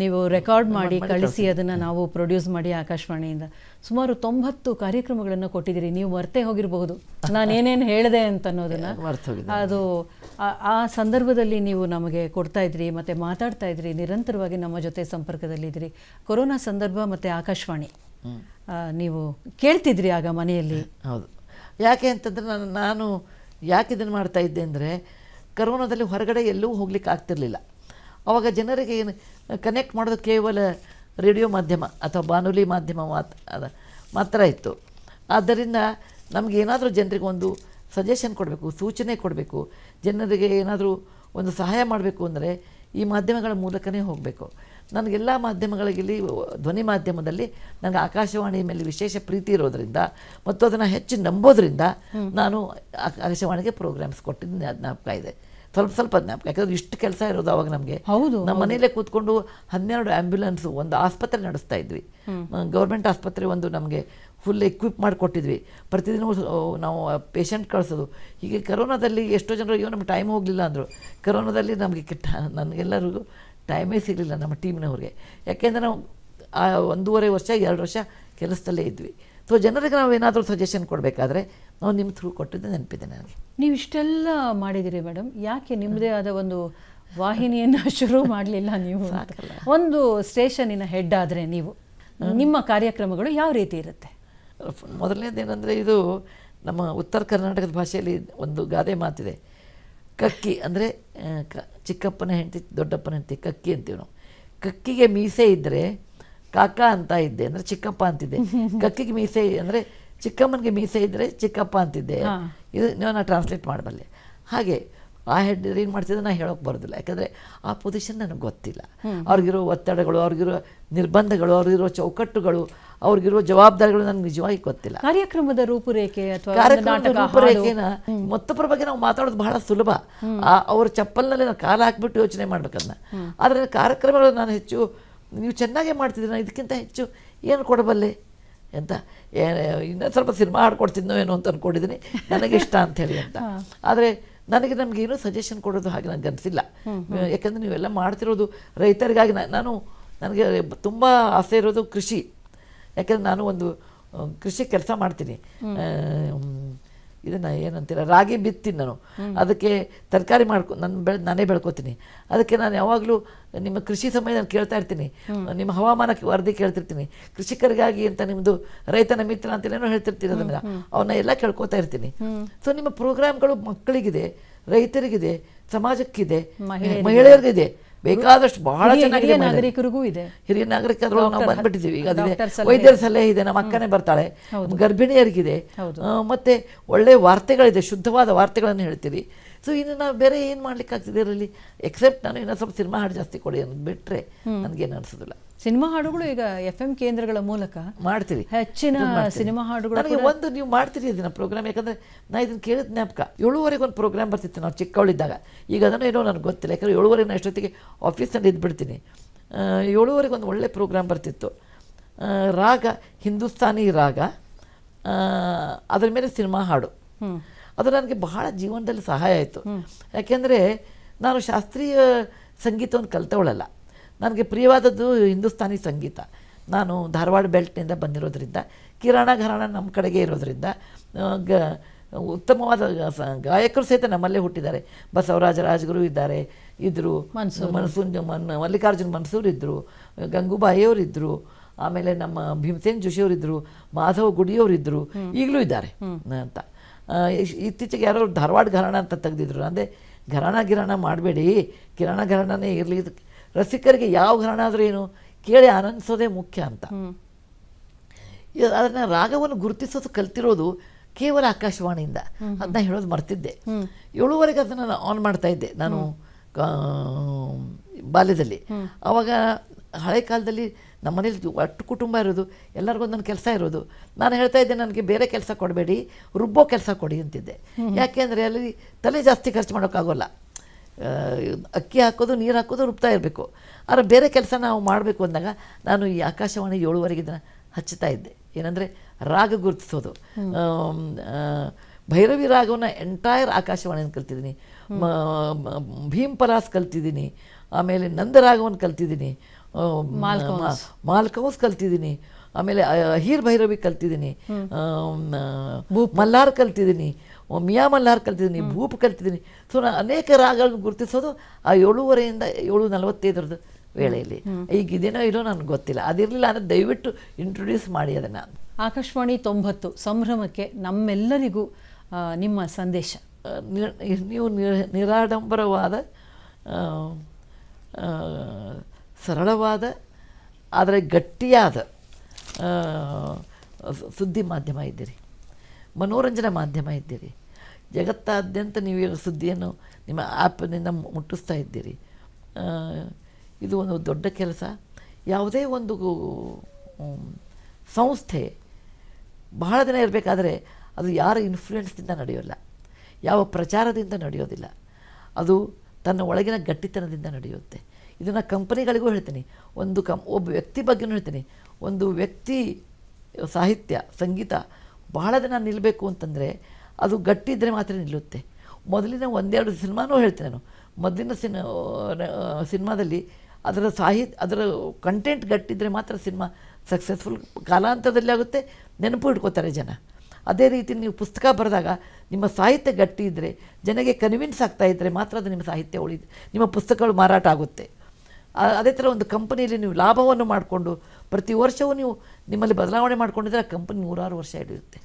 ನೀವು ರೆಕಾರ್ಡ್ ಮಾಡಿ ಕಳಿಸಿ ಅದನ್ನು ನಾವು ಪ್ರೊಡ್ಯೂಸ್ ಮಾಡಿ ಆಕಾಶವಾಣಿಯಿಂದ ಸುಮಾರು 90 ಕಾರ್ಯಕ್ರಮಗಳನ್ನು ಕೊಟ್ಟಿದ್ದೀರಿ. ನೀವು ಮರ್ತೇ ಹೋಗಿರಬಹುದು ನಾನೇನೇನು ಹೇಳಿದೆ ಅಂತ ಅನ್ನೋದನ್ನು. ಅದು ಆ ಸಂದರ್ಭದಲ್ಲಿ ನೀವು ನಮಗೆ ಕೊಡ್ತಾ ಇದ್ರಿ ಮತ್ತು ಮಾತಾಡ್ತಾ ಇದ್ರಿ, ನಿರಂತರವಾಗಿ ನಮ್ಮ ಜೊತೆ ಸಂಪರ್ಕದಲ್ಲಿದ್ದಿರಿ. ಕೊರೋನಾ ಸಂದರ್ಭ ಮತ್ತು ಆಕಾಶವಾಣಿ ನೀವು ಕೇಳ್ತಿದ್ರಿ ಆಗ ಮನೆಯಲ್ಲಿ. ಹೌದು. ಯಾಕೆ ಅಂತಂದರೆ ನಾನು ಯಾಕೆ ಇದನ್ನು ಮಾಡ್ತಾಯಿದ್ದೆ ಅಂದರೆ ಕರೋನಾದಲ್ಲಿ ಹೊರಗಡೆ ಎಲ್ಲೂ ಹೋಗ್ಲಿಕ್ಕೆ ಆಗ್ತಿರಲಿಲ್ಲ. ಆವಾಗ ಜನರಿಗೆ ಕನೆಕ್ಟ್ ಮಾಡೋದು ಕೇವಲ ರೇಡಿಯೋ ಮಾಧ್ಯಮ ಅಥವಾ ಬಾನುಲಿ ಮಾಧ್ಯಮ ಮಾತ್ರ ಇತ್ತು. ಆದ್ದರಿಂದ ನಮಗೆ ಏನಾದರೂ ಜನರಿಗೆ ಒಂದು ಸಜೆಷನ್ ಕೊಡಬೇಕು, ಸೂಚನೆ ಕೊಡಬೇಕು, ಜನರಿಗೆ ಏನಾದರೂ ಒಂದು ಸಹಾಯ ಮಾಡಬೇಕು ಅಂದರೆ ಈ ಮಾಧ್ಯಮಗಳ ಮೂಲಕನೇ ಹೋಗಬೇಕು. ನನಗೆಲ್ಲ ಮಾಧ್ಯಮಗಳಿಗಲ್ಲಿ ಧ್ವನಿ ಮಾಧ್ಯಮದಲ್ಲಿ ನನಗೆ ಆಕಾಶವಾಣಿ ಮೇಲೆ ವಿಶೇಷ ಪ್ರೀತಿ ಇರೋದರಿಂದ ಮತ್ತು ಅದನ್ನು ಹೆಚ್ಚು ನಂಬೋದ್ರಿಂದ ನಾನು ಆಕಾಶವಾಣಿಗೆ ಪ್ರೋಗ್ರಾಮ್ಸ್ ಕೊಟ್ಟಿದ್ದು ಜ್ಞಾಪಕ ಇದೆ. ಸ್ವಲ್ಪ ಜ್ಞಾಪಕ, ಯಾಕಂದರೆ ಇಷ್ಟು ಕೆಲಸ ಇರೋದು ಅವಾಗ ನಮಗೆ. ನಮ್ಮ ಮನೆಯಲ್ಲೇ ಕೂತ್ಕೊಂಡು 12 ಆ್ಯಂಬ್ಯುಲೆನ್ಸು, ಒಂದು ಆಸ್ಪತ್ರೆ ನಡೆಸ್ತಾ ಇದ್ವಿ. ಗೌರ್ಮೆಂಟ್ ಆಸ್ಪತ್ರೆ ಒಂದು ನಮಗೆ ಫುಲ್ ಎಕ್ವಿಪ್ ಮಾಡಿಕೊಟ್ಟಿದ್ವಿ. ಪ್ರತಿದಿನ ನಾವು ಪೇಷಂಟ್ ಕಳಿಸೋದು. ಹೀಗೆ ಕರೋನಾದಲ್ಲಿ ಎಷ್ಟೋ ಜನರು ಅಯ್ಯೋ ನಮ್ಗೆ ಟೈಮ್ ಹೋಗಲಿಲ್ಲ ಅಂದರು. ಕರೋನಾದಲ್ಲಿ ನನಗೆಲ್ಲರಿಗೂ ಟೈಮೇ ಸಿಗಲಿಲ್ಲ ನಮ್ಮ ಟೀಮ್ನವ್ರಿಗೆ. ಯಾಕೆಂದರೆ ನಾವು 1.5 ವರ್ಷ 2 ವರ್ಷ ಕೆಲಸದಲ್ಲೇ ಇದ್ವಿ. ಸೊ ಜನರಿಗೆ ನಾವು ಏನಾದರೂ ಸಜೆಷನ್ ಕೊಡಬೇಕಾದ್ರೆ ನಾವು ನಿಮ್ಮ ಥ್ರೂ ಕೊಟ್ಟಿದ್ದು ನೆನಪಿದೆ ನನಗೆ. ನೀವು ಇಷ್ಟೆಲ್ಲ ಮಾಡಿದಿರಿ ಮೇಡಮ್, ಯಾಕೆ ನಿಮ್ಮದೇ ಆದ ಒಂದು ವಾಹಿನಿಯನ್ನು ಶುರು ಮಾಡಲಿಲ್ಲ ನೀವು? ಒಂದು ಸ್ಟೇಷನಿನ ಹೆಡ್ ಆದರೆ ನೀವು ನಿಮ್ಮ ಕಾರ್ಯಕ್ರಮಗಳು ಯಾವ ರೀತಿ ಇರುತ್ತೆ? ಮೊದಲನೇದೇನೆಂದರೆ ಇದು ನಮ್ಮ ಉತ್ತರ ಕರ್ನಾಟಕದ ಭಾಷೆಯಲ್ಲಿ ಒಂದು ಗಾದೆ ಮಾತಿದೆ, ಕಕ್ಕಿ ಅಂದರೆ ಚಿಕ್ಕಪ್ಪನ ಹೆಂಡತಿ ದೊಡ್ಡಪ್ಪನ ಹೆಂಡತಿ ಕಕ್ಕಿ ಅಂತೀವಿ ನಾವು. ಕಕ್ಕಿಗೆ ಮೀಸೆ ಇದ್ದರೆ ಕಾಕ ಅಂತ ಇದ್ದೆ ಅಂದರೆ ಚಿಕ್ಕಪ್ಪ ಅಂತಿದ್ದೆ. ಕಕ್ಕಿಗೆ ಮೀಸೆ ಅಂದರೆ ಚಿಕ್ಕಮ್ಮನಿಗೆ ಮೀಸೆ ಇದ್ದರೆ ಚಿಕ್ಕಪ್ಪ ಅಂತಿದ್ದೆ. ಇದು ನಾನು ಟ್ರಾನ್ಸ್ಲೇಟ್ ಮಾಡಬಲ್ಲೆ. ಹಾಗೆ ಆ ಹೆಡ್ ಏನು ಮಾಡ್ತಿದ್ದೆ ನಾನು ಹೇಳೋಕ್ಕೆ ಬರೋದಿಲ್ಲ, ಯಾಕಂದರೆ ಆ ಪೊಸಿಷನ್ ನನಗೆ ಗೊತ್ತಿಲ್ಲ. ಅವ್ರಿಗಿರೋ ಒತ್ತಡಗಳು, ಅವ್ರಿಗಿರೋ ನಿರ್ಬಂಧಗಳು, ಅವ್ರಿಗಿರೋ ಚೌಕಟ್ಟುಗಳು, ಅವ್ರಿಗಿರೋ ಜವಾಬ್ದಾರಿಗಳು ನನಗೆ ನಿಜವಾಗಿ ಗೊತ್ತಿಲ್ಲ. ಕಾರ್ಯಕ್ರಮದ ರೂಪುರೇಖೆ ಅಥವಾ ಕಾರ್ಯಕ್ರಮದ ರೂಪುರೇಖೆನ ಮತ್ತೊಬ್ಬರ ಬಗ್ಗೆ ನಾವು ಮಾತಾಡೋದು ಬಹಳ ಸುಲಭ. ಅವ್ರ ಚಪ್ಪಲ್ನಲ್ಲಿ ನಾವು ಕಾಲು ಹಾಕಿಬಿಟ್ಟು ಯೋಚನೆ ಮಾಡ್ಬೇಕನ್ನ. ಆದರೆ ಕಾರ್ಯಕ್ರಮಗಳು ನಾನು ಹೆಚ್ಚು ನೀವು ಚೆನ್ನಾಗೇ ಮಾಡ್ತಿದ್ದೀರಿ, ನಾನು ಇದಕ್ಕಿಂತ ಹೆಚ್ಚು ಏನು ಕೊಡಬಲ್ಲೆ ಅಂತ, ಇನ್ನೂ ಸ್ವಲ್ಪ ಸಿನಿಮಾ ಹಾಡ್ಕೊಡ್ತಿದ್ನೋ ಏನೋ ಅಂತ ಅಂದ್ಕೊಂಡಿದ್ದೀನಿ, ನನಗಿಷ್ಟ ಅಂಥೇಳಿ ಅಂತ. ಆದರೆ ನಮಗೇನು ಸಜೆಷನ್ ಕೊಡೋದು ಹಾಗೆ ನನಗೆ ಅನಿಸಿಲ್ಲ. ಯಾಕಂದರೆ ನೀವೆಲ್ಲ ಮಾಡ್ತಿರೋದು ರೈತರಿಗಾಗಿ. ನನಗೆ ತುಂಬ ಆಸೆ ಇರೋದು ಕೃಷಿ. ಯಾಕೆಂದರೆ ನಾನು ಒಂದು ಕೃಷಿ ಕೆಲಸ ಮಾಡ್ತೀನಿ. ಇದನ್ನು ಏನಂತೀರ, ರಾಗಿ ಬಿತ್ತೀನಿ ನಾನು, ಅದಕ್ಕೆ ತರಕಾರಿ ನಾನೇ ಬೆಳ್ಕೊತೀನಿ. ಅದಕ್ಕೆ ನಾನು ಯಾವಾಗಲೂ ನಿಮ್ಮ ಕೃಷಿ ಸಮಯ ನಾನು ಕೇಳ್ತಾ ಇರ್ತೀನಿ, ನಿಮ್ಮ ಹವಾಮಾನಕ್ಕೆ ವರದಿ ಕೇಳ್ತಿರ್ತೀನಿ, ಕೃಷಿಕರಿಗಾಗಿ ಅಂತ ನಿಮ್ಮದು ರೈತನ ಮಿತ್ರ ಅಂತೇನೋ ಹೇಳ್ತಿರ್ತೀನಿ. ಅದನ್ನು ಅವನ್ನ ಎಲ್ಲ ಕೇಳ್ಕೊತಾ ಇರ್ತೀನಿ. ಸೊ ನಿಮ್ಮ ಪ್ರೋಗ್ರಾಮ್ಗಳು ಮಕ್ಕಳಿಗಿದೆ, ರೈತರಿಗಿದೆ, ಸಮಾಜಕ್ಕಿದೆ, ಮಹಿಳೆಯರಿಗಿದೆ, ಬೇಕಾದಷ್ಟು ಬಹಳ ಚೆನ್ನಾಗಿದೆ. ನಾಗರಿಕರಿಗೂ ಇದೆ, ಹಿರಿಯ ನಾಗರಿಕರು ನಾವು ಬಂದ್ಬಿಟ್ಟಿದ್ದೀವಿ. ಈಗ ಅದಿದೆ, ವೈದ್ಯರ ಸಲಹೆ ಇದೆ, ನಮ್ಮ ಅಕ್ಕನೇ ಬರ್ತಾಳೆ, ಗರ್ಭಿಣಿಯರಿಗಿದೆ, ಮತ್ತೆ ಒಳ್ಳೆ ವಾರ್ತೆಗಳಿದೆ, ಶುದ್ಧವಾದ ವಾರ್ತೆಗಳನ್ನು ಹೇಳ್ತೀರಿ. ಸೊ ಇನ್ನು ನಾವು ಬೇರೆ ಏನು ಮಾಡ್ಲಿಕ್ಕಾಗ್ತಿದೆ ಇದರಲ್ಲಿ, ಎಕ್ಸೆಪ್ಟ್ ನಾನು ಇನ್ನೂ ಸ್ವಲ್ಪ ಸಿನಿಮಾ ಹಾಡು ಜಾಸ್ತಿ ಕೊಡಿ ಅನ್ನೋದು ಬಿಟ್ಟರೆ ನನಗೇನು ಅನಿಸೋದಿಲ್ಲ. ಸಿನಿಮಾ ಹಾಡುಗಳು ಈಗ FM ಕೇಂದ್ರಗಳ ಮೂಲಕ ಮಾಡ್ತೀರಿ, ಹೆಚ್ಚಿನ ಸಿನಿಮಾ ಹಾಡುಗಳು. ನನಗೆ ಒಂದು ನೀವು ಮಾಡ್ತೀರಿ ಇದನ್ನ ಪ್ರೋಗ್ರಾಮ್, ಯಾಕಂದರೆ ನಾ ಇದನ್ನು ಕೇಳಿದ ಜ್ಞಾಪಕ 7:15 ಒಂದು ಪ್ರೋಗ್ರಾಮ್ ಬರ್ತಿತ್ತು ನಾವು ಚಿಕ್ಕವಳಿದ್ದಾಗ. ಈಗ ಅದನ್ನು ಏನೋ ನನಗೆ ಗೊತ್ತಿಲ್ಲ, ಯಾಕಂದರೆ 7:15 ನಾನು ಎಷ್ಟೊತ್ತಿಗೆ ಆಫೀಸಲ್ಲಿ ಇದ್ಬಿಡ್ತೀನಿ. 7:15 ಒಂದು ಒಳ್ಳೆ ಪ್ರೋಗ್ರಾಮ್ ಬರ್ತಿತ್ತು, ರಾಗ, ಹಿಂದೂಸ್ತಾನಿ ರಾಗ, ಅದರ ಮೇಲೆ ಸಿನಿಮಾ ಹಾಡು. ಅದು ನನಗೆ ಬಹಳ ಜೀವನದಲ್ಲಿ ಸಹಾಯ ಆಯಿತು. ಯಾಕೆಂದರೆ ನಾನು ಶಾಸ್ತ್ರೀಯ ಸಂಗೀತವನ್ನು ಕಲಿತವಳಲ್ಲ, ನನಗೆ ಪ್ರಿಯವಾದದ್ದು ಹಿಂದೂಸ್ತಾನಿ ಸಂಗೀತ. ನಾನು ಧಾರವಾಡ ಬೆಲ್ಟ್ನಿಂದ ಬಂದಿರೋದ್ರಿಂದ, ಕಿರಾಣ ಘರಾಣ ನಮ್ಮ ಕಡೆಗೆ ಇರೋದ್ರಿಂದ ಉತ್ತಮವಾದ ಗಾಯಕರು ಸಹಿತ ನಮ್ಮಲ್ಲೇ ಹುಟ್ಟಿದ್ದಾರೆ. ಬಸವರಾಜ ರಾಜಗುರು ಇದ್ದಾರೆ, ಇದ್ದರು, ಮಲ್ಲಿಕಾರ್ಜುನ್ ಮನ್ಸೂರ್ ಇದ್ದರು, ಗಂಗೂಬಾಯಿಯವರಿದ್ದರು, ಆಮೇಲೆ ನಮ್ಮ ಭೀಮಸೇನ್ ಜೋಶಿಯವರಿದ್ದರು, ಮಾಧವ ಗುಡಿಯವರಿದ್ದರು, ಈಗಲೂ ಇದ್ದಾರೆ ಅಂತ. ಇತ್ತೀಚೆಗೆ ಯಾರೋ ಧಾರವಾಡ ಘರಾಣ ಅಂತ ತೆಗೆದಿದ್ರು. ಅಂದರೆ ಘರಾಣ ಗಿರಾಣ ಮಾಡಬೇಡಿ, ಕಿರಾಣ ಘರಾಣನೇ ಇರಲಿ, ರಸಿಕರಿಗೆ ಯಾವ ಘರಾಣ ಆದರೂ ಏನು ಕೇಳಿ ಆನಂದಿಸೋದೇ ಮುಖ್ಯ ಅಂತ. ಅದನ್ನು ರಾಗವನ್ನು ಗುರುತಿಸೋದು ಕಲ್ತಿರೋದು ಕೇವಲ ಆಕಾಶವಾಣಿಯಿಂದ. ಅದನ್ನ ಹೇಳೋದು ಮರ್ತಿದ್ದೆ. 7:15 ಅದನ್ನು ನಾನು ಆನ್ ಮಾಡ್ತಾ ಇದ್ದೆ ನಾನು ಬಾಲ್ಯದಲ್ಲಿ. ಆವಾಗ ಹಳೆ ಕಾಲದಲ್ಲಿ ನಮ್ಮ ಮನೇಲಿ ಒಟ್ಟು ಕುಟುಂಬ ಇರೋದು, ಎಲ್ಲರಿಗೂ ಒಂದೊಂದು ಕೆಲಸ ಇರೋದು. ನಾನು ಹೇಳ್ತಾ ಇದ್ದೆ, ನನಗೆ ಬೇರೆ ಕೆಲಸ ಕೊಡಬೇಡಿ, ರುಬ್ಬೋ ಕೆಲಸ ಕೊಡಿ ಅಂತಿದ್ದೆ. ಯಾಕೆಂದರೆ ಅಲ್ಲಿ ತಲೆ ಜಾಸ್ತಿ ಖರ್ಚು ಮಾಡೋಕ್ಕಾಗೋಲ್ಲ. ಅಕ್ಕಿ ಹಾಕೋದು, ನೀರು ಹಾಕೋದು, ರುಬ್ತಾ ಇರಬೇಕು. ಆದರೆ ಬೇರೆ ಕೆಲಸ ನಾವು ಮಾಡಬೇಕು ಅಂದಾಗ ನಾನು ಈ ಆಕಾಶವಾಣಿ 7:15 ಇದನ್ನು ಹಚ್ಚುತ್ತಾ ಇದ್ದೆ. ಏನಂದರೆ ರಾಗ ಗುರುತಿಸೋದು. ಭೈರವಿ ರಾಗವನ್ನು ಎಂಟೈರ್ ಆಕಾಶವಾಣಿಯನ್ನು ಕಲ್ತಿದ್ದೀನಿ, ಭೀಮ್ ಪಲಾಸ್ ಕಲ್ತಿದ್ದೀನಿ, ಆಮೇಲೆ ನಂದರಾಗವನ್ನು ಕಲ್ತಿದ್ದೀನಿ, ಮಾಲ್ಕೌಸ್ ಕಲ್ತಿದ್ದೀನಿ, ಆಮೇಲೆ ಹೀರ್ ಭೈರವಿ ಕಲ್ತಿದ್ದೀನಿ, ಮಲ್ಲಾರ್ ಕಲ್ತಿದ್ದೀನಿ, ಮಿಯಾ ಮಲ್ಲಾರ್ ಕಲ್ತಿದ್ದೀನಿ, ಭೂಪ್ ಕಲ್ತಿದ್ದೀನಿ. ಸೊ ನಾನು ಅನೇಕ ರಾಗಗಳನ್ನು ಗುರುತಿಸೋದು ಆ 7:15 7:45 ವೇಳೆಯಲ್ಲಿ. ಈಗ ಇದೇನೋ ಇರೋ ನನಗೆ ಗೊತ್ತಿಲ್ಲ, ಅದಿರಲಿಲ್ಲ ಅಂದರೆ ದಯವಿಟ್ಟು ಇಂಟ್ರೊಡ್ಯೂಸ್ ಮಾಡಿ ಅದನ್ನು. ಆಕಾಶವಾಣಿ 90 ಸಂಭ್ರಮಕ್ಕೆ ನಮ್ಮೆಲ್ಲರಿಗೂ ನಿಮ್ಮ ಸಂದೇಶ. ನೀವು ನಿರಾಡಂಬರವಾದ, ಸರಳವಾದ, ಆದರೆ ಗಟ್ಟಿಯಾದ ಸುದ್ದಿ ಮಾಧ್ಯಮ ಇದ್ದೀರಿ, ಮನೋರಂಜನಾ ಮಾಧ್ಯಮ ಇದ್ದೀರಿ. ಜಗತ್ತಾದ್ಯಂತ ನೀವು ಸುದ್ದಿಯನ್ನು ನಿಮ್ಮ ಆ್ಯಪ್ನಿಂದ ಮುಟ್ಟಿಸ್ತಾ ಇದ್ದೀರಿ. ಇದು ಒಂದು ದೊಡ್ಡ ಕೆಲಸ. ಯಾವುದೇ ಒಂದು ಸಂಸ್ಥೆ ಬಹಳ ದಿನ ಇರಬೇಕಾದ್ರೆ ಅದು ಯಾರ ಇನ್ಫ್ಲೂಯೆನ್ಸ್ನಿಂದ ನಡೆಯೋಲ್ಲ, ಯಾವ ಪ್ರಚಾರದಿಂದ ನಡೆಯೋದಿಲ್ಲ, ಅದು ತನ್ನ ಒಳಗಿನ ಗಟ್ಟಿತನದಿಂದ ನಡೆಯುತ್ತೆ. ಇದನ್ನು ಕಂಪನಿಗಳಿಗೂ ಹೇಳ್ತೀನಿ, ಒಬ್ಬ ವ್ಯಕ್ತಿ ಬಗ್ಗೆನೂ ಹೇಳ್ತೀನಿ. ಒಂದು ವ್ಯಕ್ತಿ ಸಾಹಿತ್ಯ, ಸಂಗೀತ ಬಹಳ ದಿನ ನಿಲ್ಲಬೇಕು ಅಂತಂದರೆ ಅದು ಗಟ್ಟಿ ಇದ್ದರೆ ಮಾತ್ರ ನಿಲ್ಲುತ್ತೆ. ಮೊದಲಿನ 1-2 ಸಿನಿಮಾನೂ ಹೇಳ್ತೀನಿ ನಾನು. ಮೊದಲಿನ ಸಿನಿಮಾದಲ್ಲಿ ಅದರ ಕಂಟೆಂಟ್ ಗಟ್ಟಿದ್ದರೆ ಮಾತ್ರ ಸಿನಿಮಾ ಸಕ್ಸಸ್ಫುಲ್. ಕಾಲಾಂತರದಲ್ಲಿ ಆಗುತ್ತೆ, ನೆನಪು ಇಟ್ಕೋತಾರೆ ಜನ. ಅದೇ ರೀತಿ ನೀವು ಪುಸ್ತಕ ಬರೆದಾಗ ನಿಮ್ಮ ಸಾಹಿತ್ಯ ಗಟ್ಟಿ ಇದ್ದರೆ, ಜನಗೆ ಕನ್ವಿನ್ಸ್ ಆಗ್ತಾ ಇದ್ದರೆ ಮಾತ್ರ ಅದು ನಿಮ್ಮ ಸಾಹಿತ್ಯ ನಿಮ್ಮ ಪುಸ್ತಕಗಳು ಮಾರಾಟ ಆಗುತ್ತೆ. ಅದೇ ಥರ ಒಂದು ಕಂಪನಿಯಲ್ಲಿ ನೀವು ಲಾಭವನ್ನು ಮಾಡಿಕೊಂಡು ಪ್ರತಿ ವರ್ಷವೂ ನೀವು ನಿಮ್ಮಲ್ಲಿ ಬದಲಾವಣೆ ಮಾಡ್ಕೊಂಡಿದ್ರೆ ಆ ಕಂಪನಿ 100 ವರ್ಷ ಹಿಡಿಯುತ್ತೆ.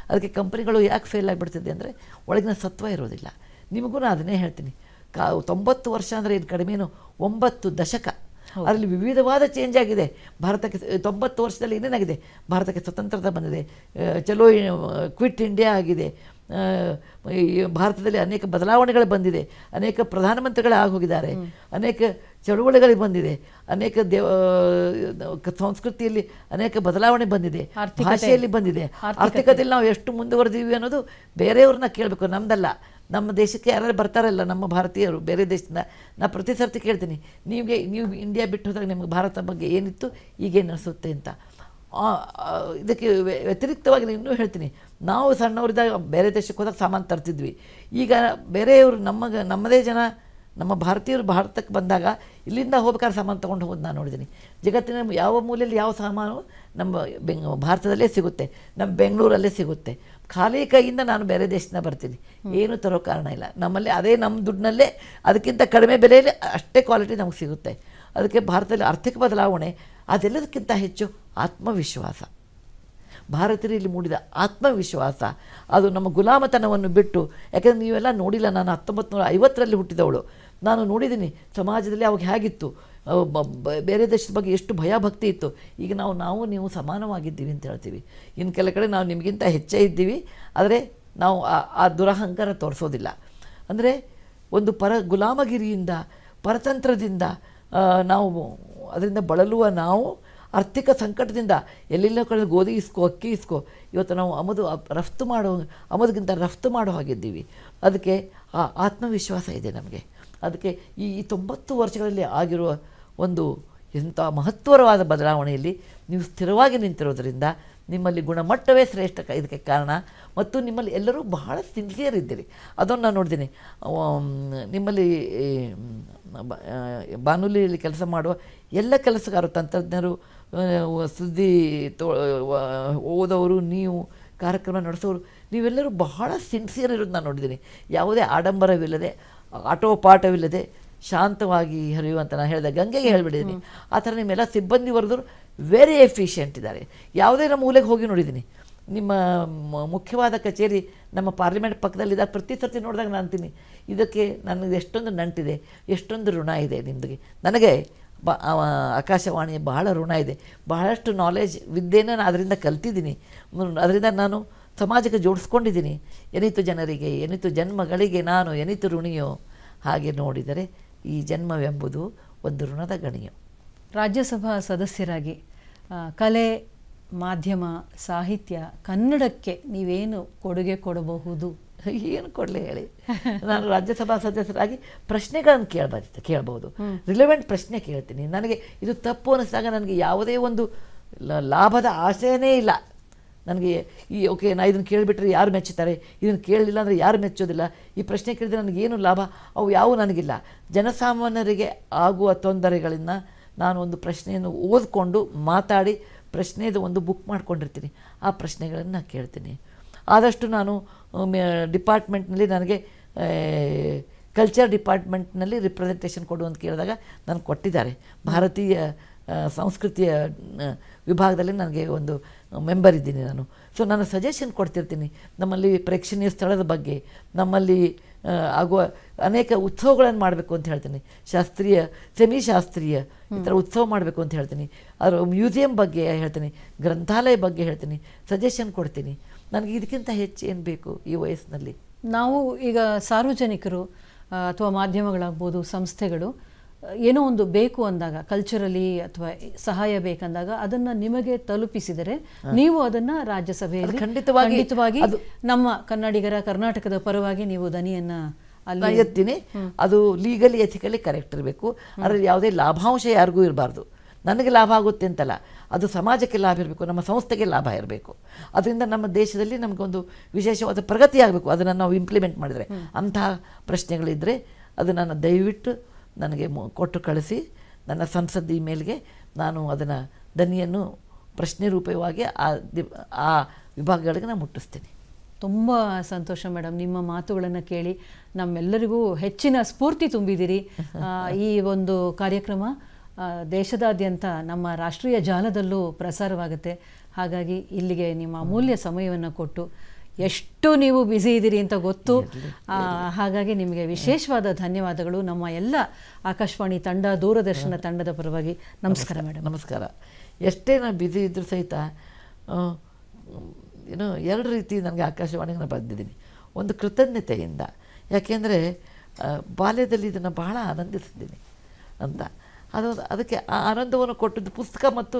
ಅದಕ್ಕೆ ಕಂಪನಿಗಳು ಯಾಕೆ ಫೇಲ್ ಆಗಿಬಿಡ್ತಿದೆ ಅಂದರೆ ಒಳಗಿನ ಸತ್ವ ಇರೋದಿಲ್ಲ. ನಿಮಗೂ ನಾನು ಅದನ್ನೇ ಹೇಳ್ತೀನಿ, 90 ವರ್ಷ ಅಂದರೆ ಏನು ಕಡಿಮೆನೋ, 9 ದಶಕ. ಅದರಲ್ಲಿ ವಿವಿಧವಾದ ಚೇಂಜ್ ಆಗಿದೆ ಭಾರತಕ್ಕೆ. 90 ವರ್ಷದಲ್ಲಿ ಏನೇನಾಗಿದೆ, ಭಾರತಕ್ಕೆ ಸ್ವತಂತ್ರತೆ ಬಂದಿದೆ, ಚಲೋ ಕ್ವಿಟ್ ಇಂಡಿಯಾ ಆಗಿದೆ, ಭಾರತದಲ್ಲಿ ಅನೇಕ ಬದಲಾವಣೆಗಳು ಬಂದಿದೆ, ಅನೇಕ ಪ್ರಧಾನಮಂತ್ರಿಗಳು ಆಗೋಗಿದ್ದಾರೆ, ಅನೇಕ ಚಳುವಳಿಗಳಿಗೆ ಬಂದಿದೆ, ಅನೇಕ ಸಂಸ್ಕೃತಿಯಲ್ಲಿ ಅನೇಕ ಬದಲಾವಣೆ ಬಂದಿದೆ, ಭಾಷೆಯಲ್ಲಿ ಬಂದಿದೆ, ಆರ್ಥಿಕತೆಯಲ್ಲಿ ನಾವು ಎಷ್ಟು ಮುಂದುವರೆದೀವಿ ಅನ್ನೋದು ಬೇರೆಯವ್ರನ್ನ ಕೇಳಬೇಕು, ನಮ್ಮದಲ್ಲ. ನಮ್ಮ ದೇಶಕ್ಕೆ ಯಾರು ಬರ್ತಾರಲ್ಲ ನಮ್ಮ ಭಾರತೀಯರು ಬೇರೆ ದೇಶದಿಂದ, ನಾನು ಪ್ರತಿ ಸರ್ತಿ ಕೇಳ್ತೀನಿ, ನೀವು ಇಂಡಿಯಾ ಬಿಟ್ಟು ಹೋದಾಗ ನಿಮಗೆ ಭಾರತ ಬಗ್ಗೆ ಏನಿತ್ತು, ಈಗೇನು ಅನಿಸುತ್ತೆ ಅಂತ. ಇದಕ್ಕೆ ವ್ಯತಿರಿಕ್ತವಾಗಿ ಇನ್ನೂ ಹೇಳ್ತೀನಿ, ನಾವು ಸಣ್ಣವರಿದ್ದಾಗ ಬೇರೆ ದೇಶಕ್ಕೆ ಹೋದಾಗ ಸಾಮಾನು ತರ್ತಿದ್ವಿ. ಈಗ ಬೇರೆಯವರು ನಮ್ಮದೇ ಜನ ನಮ್ಮ ಭಾರತೀಯರು ಭಾರತಕ್ಕೆ ಬಂದಾಗ ಇಲ್ಲಿಂದ ಹೋಗ್ಬೇಕಾದ್ರೆ ಸಾಮಾನು ತೊಗೊಂಡು ಹೋಗೋದು ನಾನು ನೋಡಿದ್ದೀನಿ. ಜಗತ್ತಿನ ಯಾವ ಮೂಲೆಯಲ್ಲಿ ಯಾವ ಸಾಮಾನು ನಮ್ಮ ಭಾರತದಲ್ಲೇ ಸಿಗುತ್ತೆ, ನಮ್ಮ ಬೆಂಗಳೂರಲ್ಲೇ ಸಿಗುತ್ತೆ. ಖಾಲಿ ಕೈಯಿಂದ ನಾನು ಬೇರೆ ದೇಶದಿಂದ ಬರ್ತೀನಿ, ಏನೂ ತರೋ ಕಾರಣ ಇಲ್ಲ. ನಮ್ಮಲ್ಲಿ ಅದೇ ನಮ್ಮ ದುಡ್ಡಿನಲ್ಲೇ ಅದಕ್ಕಿಂತ ಕಡಿಮೆ ಬೆಲೆಯಲ್ಲಿ ಅಷ್ಟೇ ಕ್ವಾಲಿಟಿ ನಮಗೆ ಸಿಗುತ್ತೆ. ಅದಕ್ಕೆ ಭಾರತದಲ್ಲಿ ಆರ್ಥಿಕ ಬದಲಾವಣೆ ಅದೆಲ್ಲದಕ್ಕಿಂತ ಹೆಚ್ಚು ಆತ್ಮವಿಶ್ವಾಸ. ಭಾರತೀಯರಲ್ಲಿ ಮೂಡಿದ ಆತ್ಮವಿಶ್ವಾಸ ಅದು ನಮ್ಮ ಗುಲಾಮತನವನ್ನು ಬಿಟ್ಟು, ಯಾಕೆಂದರೆ ನೀವೆಲ್ಲ ನೋಡಿಲ್ಲ, ನಾನು 1950ರಲ್ಲಿ ಹುಟ್ಟಿದವಳು. ನಾನು ನೋಡಿದ್ದೀನಿ ಸಮಾಜದಲ್ಲಿ ಅವಾಗ ಹೇಗಿತ್ತು, ಬೇರೆ ದೇಶದ ಬಗ್ಗೆ ಎಷ್ಟು ಭಯಭಕ್ತಿ ಇತ್ತು. ಈಗ ನಾವು ನೀವು ಸಮಾನವಾಗಿದ್ದೀವಿ ಅಂತ ಹೇಳ್ತೀವಿ. ಇನ್ನು ಕೆಲ ಕಡೆ ನಾವು ನಿಮಗಿಂತ ಹೆಚ್ಚೇ ಇದ್ದೀವಿ, ಆದರೆ ನಾವು ಆ ದುರಹಂಕಾರ ತೋರಿಸೋದಿಲ್ಲ. ಅಂದರೆ ಒಂದು ಗುಲಾಮಗಿರಿಯಿಂದ ಪರತಂತ್ರದಿಂದ ನಾವು ಅದರಿಂದ ಬಳಲುವ ನಾವು ಆರ್ಥಿಕ ಸಂಕಟದಿಂದ ಎಲ್ಲೆಲ್ಲ ಕಡೆ ಗೋಧಿ ಇಸ್ಕೋ, ಅಕ್ಕಿ ಇಸ್ಕೋ, ಇವತ್ತು ನಾವು ಆಮದಿಗಿಂತ ರಫ್ತು ಮಾಡೋ ಹಾಗಿದ್ದೀವಿ. ಅದಕ್ಕೆ ಆ ಆತ್ಮವಿಶ್ವಾಸ ಇದೆ ನಮಗೆ. ಅದಕ್ಕೆ ಈ 90 ವರ್ಷಗಳಲ್ಲಿ ಆಗಿರುವ ಒಂದು ಎಂಥ ಮಹತ್ವರವಾದ ಬದಲಾವಣೆಯಲ್ಲಿ ನೀವು ಸ್ಥಿರವಾಗಿ ನಿಂತಿರೋದರಿಂದ ನಿಮ್ಮಲ್ಲಿ ಗುಣಮಟ್ಟವೇ ಶ್ರೇಷ್ಠ ಇದಕ್ಕೆ ಕಾರಣ. ಮತ್ತು ನಿಮ್ಮಲ್ಲಿ ಎಲ್ಲರೂ ಬಹಳ ಸಿನ್ಸಿಯರ್ ಇದ್ದೀರಿ, ಅದನ್ನು ನಾನು ನೋಡ್ತೀನಿ. ನಿಮ್ಮಲ್ಲಿ ಬಾನುಲಿಯಲ್ಲಿ ಕೆಲಸ ಮಾಡುವ ಎಲ್ಲ ಕೆಲಸಗಾರರು, ತಂತ್ರಜ್ಞರು, ಸುದ್ದಿ ಓದೋರು, ನೀವು ಕಾರ್ಯಕ್ರಮ ನಡೆಸೋರು, ನೀವೆಲ್ಲರೂ ಬಹಳ ಸಿನ್ಸಿಯರ್ ಇರೋದು ನಾನು ನೋಡಿದ್ದೀನಿ. ಯಾವುದೇ ಆಡಂಬರವಿಲ್ಲದೆ, ಆಟೋಪಾಠವಿಲ್ಲದೆ ಶಾಂತವಾಗಿ ಹರಿಯುವಂತ ನಾನು ಹೇಳಿದೆ, ಗಂಗೆಗೆ ಹೇಳಿಬಿಟ್ಟಿದ್ದೀನಿ. ಆ ಥರ ನಿಮ್ಮೆಲ್ಲ ಸಿಬ್ಬಂದಿ ವರ್ಗದವರು ವೆರಿ ಎಫಿಷಿಯೆಂಟ್ ಇದ್ದಾರೆ. ಯಾವುದೇ ನಮ್ಮ ಮೂಲೆಗೆ ಹೋಗಿ ನೋಡಿದ್ದೀನಿ. ನಿಮ್ಮ ಮುಖ್ಯವಾದ ಕಚೇರಿ ನಮ್ಮ ಪಾರ್ಲಿಮೆಂಟ್ ಪಕ್ಕದಲ್ಲಿದ್ದಾಗ ಪ್ರತಿ ಸರ್ತಿ ನೋಡಿದಾಗ ನಾನು ಅಂತೀನಿ, ಇದಕ್ಕೆ ನನಗೆ ಎಷ್ಟೊಂದು ನಂಟಿದೆ, ಎಷ್ಟೊಂದು ಋಣ ಇದೆ ನಿಮ್ಮದಿಗೆ. ನನಗೆ ಆಕಾಶವಾಣಿಯ ಬಹಳ ಋಣ ಇದೆ. ಬಹಳಷ್ಟು ನಾಲೆಜ್ ವಿದ್ಯೆನ ನಾನು ಅದರಿಂದ ಕಲ್ತಿದ್ದೀನಿ. ಅದರಿಂದ ನಾನು ಸಮಾಜಕ್ಕೆ ಜೋಡಿಸ್ಕೊಂಡಿದ್ದೀನಿ. ಎನಿತು ಜನರಿಗೆ, ಎನಿತು ಜನ್ಮಗಳಿಗೆ ನಾನು ಎನಿತು ಋಣಿಯೋ, ಹಾಗೆ ನೋಡಿದರೆ ಈ ಜನ್ಮವೆಂಬುದು ಒಂದು ಋಣದ ಗಣಿಯೋ. ರಾಜ್ಯಸಭಾ ಸದಸ್ಯರಾಗಿ ಕಲೆ, ಮಾಧ್ಯಮ, ಸಾಹಿತ್ಯ, ಕನ್ನಡಕ್ಕೆ ನೀವೇನು ಕೊಡುಗೆ ಕೊಡಬಹುದು? ಏನು ಕೊಡಲಿ ಹೇಳಿ. ನಾನು ರಾಜ್ಯಸಭಾ ಸದಸ್ಯರಾಗಿ ಪ್ರಶ್ನೆಗಳನ್ನು ಕೇಳಬಹುದು, ರಿಲೆವೆಂಟ್ ಪ್ರಶ್ನೆ ಕೇಳ್ತೀನಿ. ನನಗೆ ಇದು ತಪ್ಪು ಅನ್ನಿಸಿದಾಗ ನನಗೆ ಯಾವುದೇ ಒಂದು ಲಾಭದ ಆಶಯನೇ ಇಲ್ಲ. ನನಗೆ ಓಕೆ, ನಾನು ಇದನ್ನು ಕೇಳಿಬಿಟ್ರೆ ಯಾರು ಮೆಚ್ಚುತ್ತಾರೆ, ಇದನ್ನು ಕೇಳಲಿಲ್ಲ ಅಂದರೆ ಯಾರು ಮೆಚ್ಚೋದಿಲ್ಲ, ಈ ಪ್ರಶ್ನೆ ಕೇಳಿದರೆ ನನಗೇನು ಲಾಭ, ಅವು ಯಾವುವು ನನಗಿಲ್ಲ. ಜನಸಾಮಾನ್ಯರಿಗೆ ಆಗುವ ತೊಂದರೆಗಳಿಂದ ನಾನು ಒಂದು ಪ್ರಶ್ನೆಯನ್ನು ಓದಿಕೊಂಡು ಮಾತಾಡಿ ಪ್ರಶ್ನೆದು ಒಂದು ಬುಕ್ ಮಾಡ್ಕೊಂಡಿರ್ತೀನಿ. ಆ ಪ್ರಶ್ನೆಗಳನ್ನು ಕೇಳ್ತೀನಿ. ಆದಷ್ಟು ನಾನು ಡಿಪಾರ್ಟ್ಮೆಂಟ್ನಲ್ಲಿ ನನಗೆ ಕಲ್ಚರ್ ಡಿಪಾರ್ಟ್ಮೆಂಟ್ನಲ್ಲಿ ರಿಪ್ರೆಸೆಂಟೇಷನ್ ಕೊಡು ಅಂತ ಕೇಳಿದಾಗ ನಾನು ಕೊಟ್ಟಿದ್ದಾರೆ. ಭಾರತೀಯ ಸಂಸ್ಕೃತಿಯ ವಿಭಾಗದಲ್ಲಿ ನನಗೆ ಒಂದು ಮೆಂಬರ್ ಇದ್ದೀನಿ ನಾನು. ಸೊ ನಾನು ಸಜೆಷನ್ ಕೊಡ್ತಿರ್ತೀನಿ. ನಮ್ಮಲ್ಲಿ ಪ್ರೇಕ್ಷಣೀಯ ಸ್ಥಳದ ಬಗ್ಗೆ, ನಮ್ಮಲ್ಲಿ ಆಗುವ ಅನೇಕ ಉತ್ಸವಗಳನ್ನು ಮಾಡಬೇಕು ಅಂತ ಹೇಳ್ತೀನಿ. ಶಾಸ್ತ್ರೀಯ, ಸೆಮಿ ಶಾಸ್ತ್ರೀಯ ಈ ಥರ ಉತ್ಸವ ಮಾಡಬೇಕು ಅಂತ ಹೇಳ್ತೀನಿ. ಅದರ ಮ್ಯೂಸಿಯಂ ಬಗ್ಗೆ ಹೇಳ್ತೀನಿ, ಗ್ರಂಥಾಲಯ ಬಗ್ಗೆ ಹೇಳ್ತೀನಿ, ಸಜೆಷನ್ ಕೊಡ್ತೀನಿ. ನನಗೆ ಇದಕ್ಕಿಂತ ಹೆಚ್ಚು ಏನು ಬೇಕು ಈ ವಯಸ್ಸಿನಲ್ಲಿ? ನಾವು ಈಗ ಸಾರ್ವಜನಿಕರು ಅಥವಾ ಮಾಧ್ಯಮಗಳಾಗ್ಬೋದು, ಸಂಸ್ಥೆಗಳು ಏನೋ ಒಂದು ಬೇಕು ಅಂದಾಗ, ಕಲ್ಚರಲಿ ಅಥವಾ ಸಹಾಯ ಬೇಕಂದಾಗ ಅದನ್ನು ನಿಮಗೆ ತಲುಪಿಸಿದರೆ ನೀವು ಅದನ್ನು ರಾಜ್ಯಸಭೆಯಲ್ಲಿ ಖಂಡಿತವಾಗಿ ನಮ್ಮ ಕನ್ನಡಿಗರ, ಕರ್ನಾಟಕದ ಪರವಾಗಿ ನೀವು ದನಿಯನ್ನು ಅಲ್ಲಿ ಎತ್ತೀನಿ. ಅದು ಲೀಗಲಿ ಎಥಿಕಲಿ ಕರೆಕ್ಟ್ ಇರಬೇಕು. ಅದರಲ್ಲಿ ಯಾವುದೇ ಲಾಭಾಂಶ ಯಾರಿಗೂ ಇರಬಾರ್ದು. ನನಗೆ ಲಾಭ ಆಗುತ್ತೆ ಅಂತಲ್ಲ, ಅದು ಸಮಾಜಕ್ಕೆ ಲಾಭ ಇರಬೇಕು, ನಮ್ಮ ಸಂಸ್ಥೆಗೆ ಲಾಭ ಇರಬೇಕು. ಅದರಿಂದ ನಮ್ಮ ದೇಶದಲ್ಲಿ ನಮಗೊಂದು ವಿಶೇಷವಾದ ಪ್ರಗತಿ ಆಗಬೇಕು. ಅದನ್ನು ನಾವು ಇಂಪ್ಲಿಮೆಂಟ್ ಮಾಡಿದರೆ, ಅಂತಹ ಪ್ರಶ್ನೆಗಳಿದ್ದರೆ ಅದನ್ನು ದಯವಿಟ್ಟು ನನಗೆ ಕೊಟ್ಟು ಕಳಿಸಿ. ನನ್ನ ಸಂಸದ್ ಇಮೇಲ್ಗೆ ನಾನು ಅದನ್ನು ದನಿಯನ್ನು ಪ್ರಶ್ನೆ ರೂಪವಾಗಿ ಆ ವಿಭಾಗಗಳಿಗೆ ನಾನು ಮುಟ್ಟಿಸ್ತೀನಿ. ತುಂಬ ಸಂತೋಷ ಮೇಡಮ್, ನಿಮ್ಮ ಮಾತುಗಳನ್ನು ಕೇಳಿ ನಮ್ಮೆಲ್ಲರಿಗೂ ಹೆಚ್ಚಿನ ಸ್ಫೂರ್ತಿ ತುಂಬಿದಿರಿ. ಈ ಒಂದು ಕಾರ್ಯಕ್ರಮ ದೇಶದಾದ್ಯಂತ ನಮ್ಮ ರಾಷ್ಟ್ರೀಯ ಜಾಲದಲ್ಲೂ ಪ್ರಸಾರವಾಗುತ್ತೆ. ಹಾಗಾಗಿ ಇಲ್ಲಿಗೆ ನಿಮ್ಮ ಅಮೂಲ್ಯ ಸಮಯವನ್ನು ಕೊಟ್ಟು, ಎಷ್ಟು ನೀವು ಬ್ಯುಸಿ ಇದ್ದೀರಿ ಅಂತ ಗೊತ್ತು, ಹಾಗಾಗಿ ನಿಮಗೆ ವಿಶೇಷವಾದ ಧನ್ಯವಾದಗಳು ನಮ್ಮ ಎಲ್ಲ ಆಕಾಶವಾಣಿ ತಂಡ, ದೂರದರ್ಶನ ತಂಡದ ಪರವಾಗಿ. ನಮಸ್ಕಾರ ಮೇಡಮ್. ನಮಸ್ಕಾರ. ಎಷ್ಟೇ ನಾನು ಬ್ಯುಸಿ ಇದ್ದರೂ ಸಹಿತ ಎರಡು ರೀತಿ ನನಗೆ ಆಕಾಶವಾಣಿಗೆ ನಾನು ಬಂದಿದ್ದೀನಿ. ಒಂದು ಕೃತಜ್ಞತೆಯಿಂದ, ಯಾಕೆಂದರೆ ಬಾಲ್ಯದಲ್ಲಿ ಇದನ್ನು ಬಹಳ ಆನಂದಿಸಿದ್ದೀನಿ ಅಂತ. ಅದಕ್ಕೆ ಆ ಆನಂದವನ್ನು ಕೊಟ್ಟಿದ್ದು ಪುಸ್ತಕ ಮತ್ತು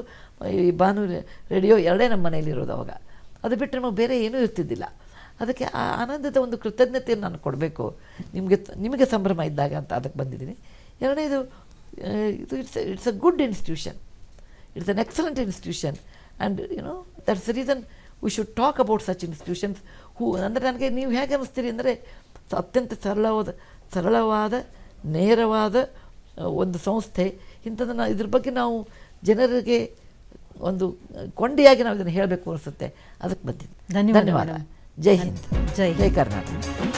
ಈ ರೇಡಿಯೋ ಎರಡೇ ನಮ್ಮ ಮನೆಯಲ್ಲಿರೋದು. ಅವಾಗ ಅದು ಬಿಟ್ಟರೆ ನಮಗೆ ಬೇರೆ ಏನೂ ಇರ್ತಿದ್ದಿಲ್ಲ. ಅದಕ್ಕೆ ಆ ಆನಂದದ ಒಂದು ಕೃತಜ್ಞತೆಯನ್ನು ನಾನು ಕೊಡಬೇಕು ನಿಮಗೆ ಸಂಭ್ರಮ ಇದ್ದಾಗ ಅಂತ ಅದಕ್ಕೆ ಬಂದಿದ್ದೀನಿ. ಎರಡನೇದು, it's a good institution, it's an excellent institution. And that's the reason we should talk about such institutions. ಅಂದರೆ ನನಗೆ ನೀವು ಹೇಗೆ ಅನ್ನಿಸ್ತೀರಿ ಅಂದರೆ, ಅತ್ಯಂತ ಸರಳವಾದ ನೇರವಾದ ಒಂದು ಸಂಸ್ಥೆ. ಇಂಥದ್ದನ್ನು ಇದ್ರ ಬಗ್ಗೆ ನಾವು ಜನರಿಗೆ ಒಂದು ಕೊಂಡಿಯಾಗಿ ನಾವು ಇದನ್ನು ಹೇಳಬೇಕು ಅನಿಸುತ್ತೆ. ಅದಕ್ಕೆ ಬಂದಿದ್ದು. ಧನ್ಯವಾದ. ಜೈ ಹಿಂದ್, ಜೈ ಜೈ ಕರ್ನಾಟಕ.